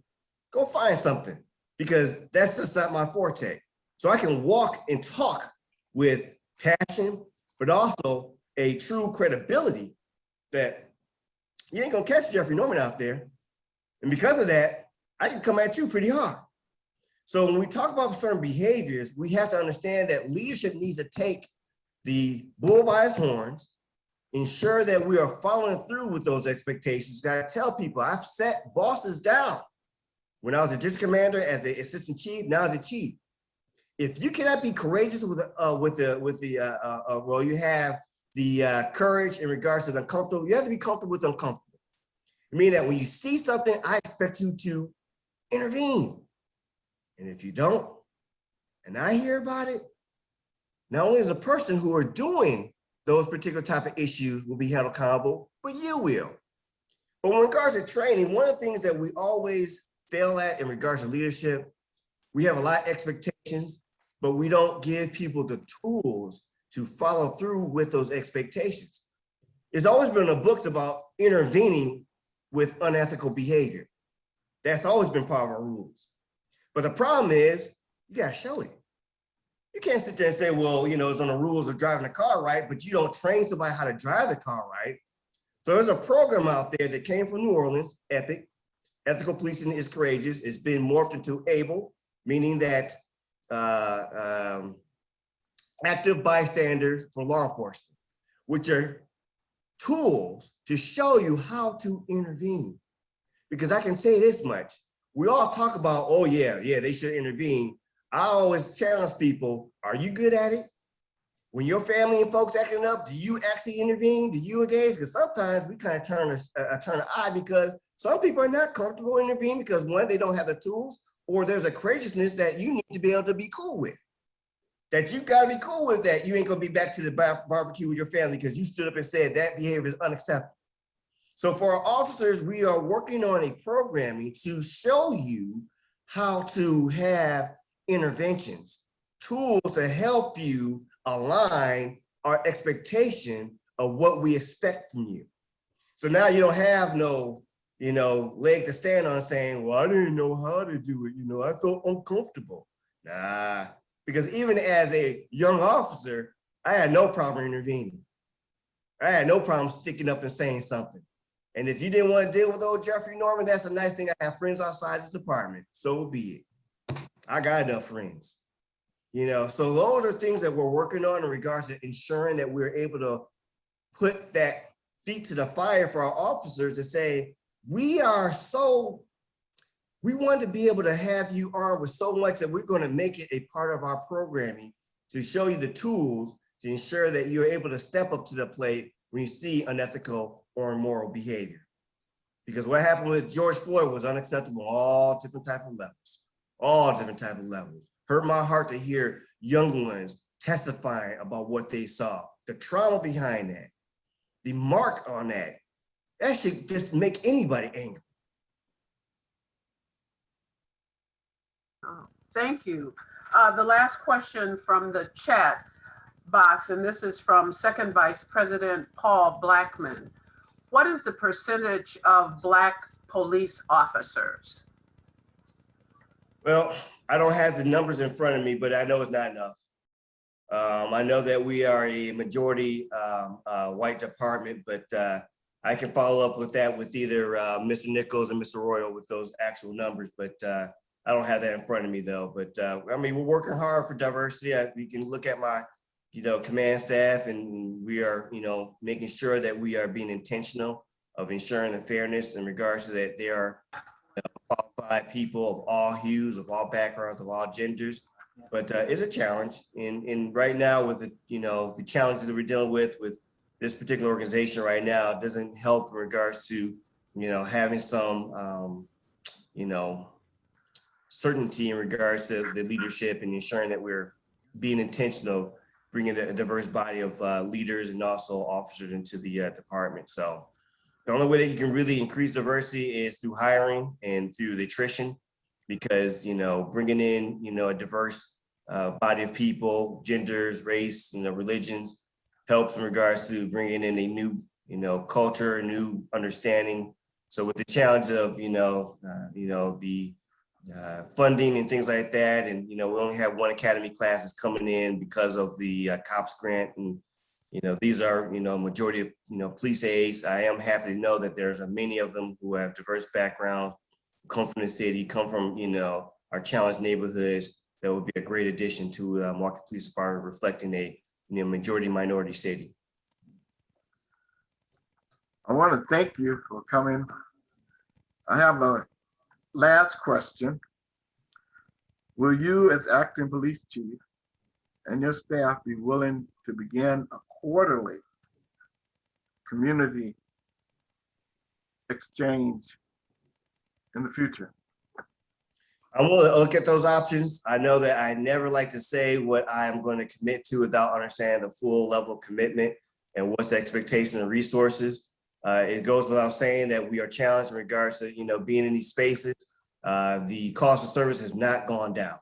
B: go find something, because that's just not my forte. So I can walk and talk with passion, but also a true credibility that you ain't gonna catch Jeffrey Norman out there. And because of that, I can come at you pretty hard. So when we talk about certain behaviors, we have to understand that leadership needs to take the bull by his horns, ensure that we are following through with those expectations. I tell people, I've set bosses down. When I was a district commander, as an assistant chief, now as a chief. If you cannot be courageous with the role, you have the courage in regards to the uncomfortable. You have to be comfortable with the uncomfortable. I mean that when you see something, I expect you to intervene. And if you don't, and I hear about it, not only is the person who are doing those particular type of issues will be held accountable, but you will. But in regards to training, one of the things that we always fail at in regards to leadership, we have a lot of expectations, but we don't give people the tools to follow through with those expectations. It's always been in the books about intervening with unethical behavior. That's always been part of our rules. But the problem is, you gotta show it. You can't sit there and say, well, you know, it's on the rules of driving the car right, but you don't train somebody how to drive the car right. So there's a program out there that came from New Orleans, EPIC, Ethical Policing is Courageous. It's been morphed into ABLE, meaning that active bystanders for law enforcement, which are tools to show you how to intervene. Because I can say this much, we all talk about, oh yeah, they should intervene. I always challenge people, are you good at it? When your family and folks acting up, do you actually intervene? Do you engage? Because sometimes we kind of turn an eye because some people are not comfortable intervening because one, they don't have the tools, or there's a courageousness that you need to be able to be cool with. that you gotta be cool with that. You ain't gonna be back to the barbecue with your family because you stood up and said that behavior is unacceptable. So for our officers, we are working on a programming to show you how to have interventions, tools to help you align our expectation of what we expect from you. So now you don't have no, leg to stand on saying, well, I didn't know how to do it. I felt uncomfortable. Nah, because even as a young officer, I had no problem intervening. I had no problem sticking up and saying something. And if you didn't want to deal with old Jeffrey Norman, that's a nice thing. I have friends outside this department. So be it. I got enough friends. So those are things that we're working on in regards to ensuring that we're able to put that feet to the fire for our officers to say, we want to be able to have you armed with so much that we're going to make it a part of our programming to show you the tools to ensure that you're able to step up to the plate when you see unethical or immoral behavior. Because what happened with George Floyd was unacceptable on all different type of levels. Hurt my heart to hear young ones testifying about what they saw, the trauma behind that, the mark on that. That should just make anybody angry.
E: Thank you. The last question from the chat box, and this is from Second Vice President Paul Blackman. What is the percentage of Black police officers?
B: Well, I don't have the numbers in front of me, but I know it's not enough. I know that we are a majority white department, but I can follow up with that with either Mr. Nichols and Mr. Royal with those actual numbers, but I don't have that in front of me though. But we're working hard for diversity. You can look at my, command staff, and we are, making sure that we are being intentional of ensuring the fairness in regards to that there are qualified people of all hues, of all backgrounds, of all genders. But it's a challenge. And right now with the challenges that we're dealing with this particular organization right now, it doesn't help in regards to, having some, certainty in regards to the leadership and ensuring that we're being intentional of bringing a diverse body of leaders and also officers into the department. So the only way that you can really increase diversity is through hiring and through the attrition, because, bringing in, a diverse body of people, genders, race, religions, helps in regards to bringing in a new, culture, a new understanding. So with the challenge of, the funding and things like that, and we only have one academy class that's coming in because of the COPS grant, and these are majority of police aides. I am happy to know that there's many of them who have diverse backgrounds, come from the city, come from our challenged neighborhoods. That would be a great addition to Milwaukee Police Department, reflecting a majority minority city.
A: I want to thank you for coming. I have a last question. Will you, as acting police chief, and your staff be willing to begin a quarterly community exchange in the future?
B: I'm willing to look at those options. I know that I never like to say what I'm going to commit to without understanding the full level of commitment and what's the expectation of resources. It goes without saying that we are challenged in regards to being in these spaces. The cost of service has not gone down.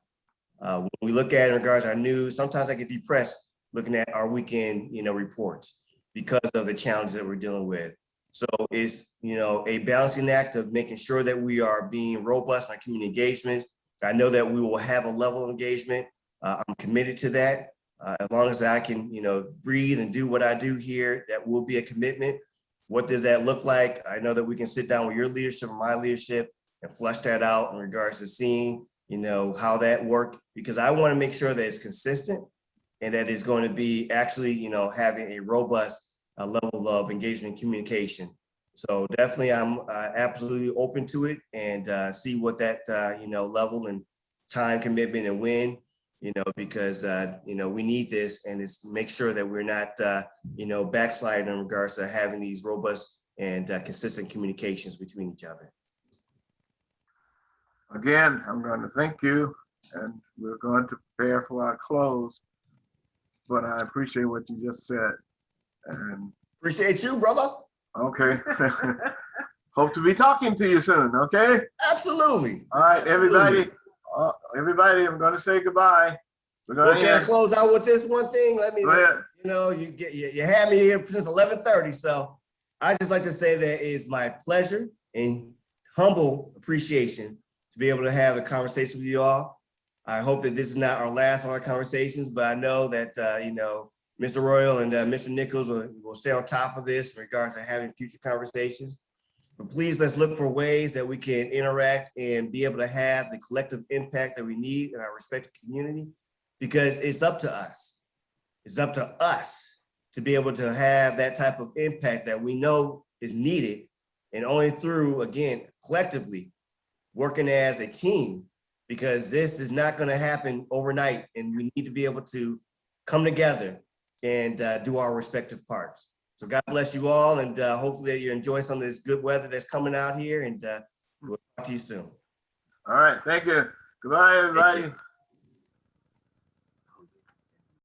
B: When we look at it in regards to our news, sometimes I get depressed looking at our weekend reports because of the challenges that we're dealing with. So it's a balancing act of making sure that we are being robust in our community engagements. I know that we will have a level of engagement. I'm committed to that. As long as I can breathe and do what I do here, that will be a commitment. What does that look like? I know that we can sit down with your leadership and my leadership and flesh that out in regards to seeing, how that work, because I want to make sure that it's consistent and that it's going to be actually, having a robust level of engagement and communication. So definitely I'm absolutely open to it, and see what that, level and time commitment and when, because, we need this, and it's make sure that we're not, backsliding in regards to having these robust and consistent communications between each other.
A: Again, I'm going to thank you, and we're going to prepare for our close. but I appreciate what you just said. And
B: Appreciate you, brother.
A: okay. Hope to be talking to you soon, okay?
B: Absolutely.
A: All right,
B: Absolutely.
A: everybody, I'm gonna say goodbye. We're
B: Well,
A: gonna
B: can I
A: end.
B: close out with this one thing? Let me,
A: Go ahead.
B: you had me here since 11:30, so I just like to say that it's my pleasure and humble appreciation to be able to have a conversation with you all. I hope that this is not our last of our conversations, but I know that Mr. Royal and Mr. Nichols will stay on top of this in regards to having future conversations. But please, let's look for ways that we can interact and be able to have the collective impact that we need in our respective community, because it's up to us. It's up to us to be able to have that type of impact that we know is needed, and only through, again, collectively working as a team, because this is not going to happen overnight, and we need to be able to come together and do our respective parts. So God bless you all, and hopefully you enjoy some of this good weather that's coming out here, and we'll talk to you soon.
A: All right, thank you. Goodbye, everybody.
B: Thank you.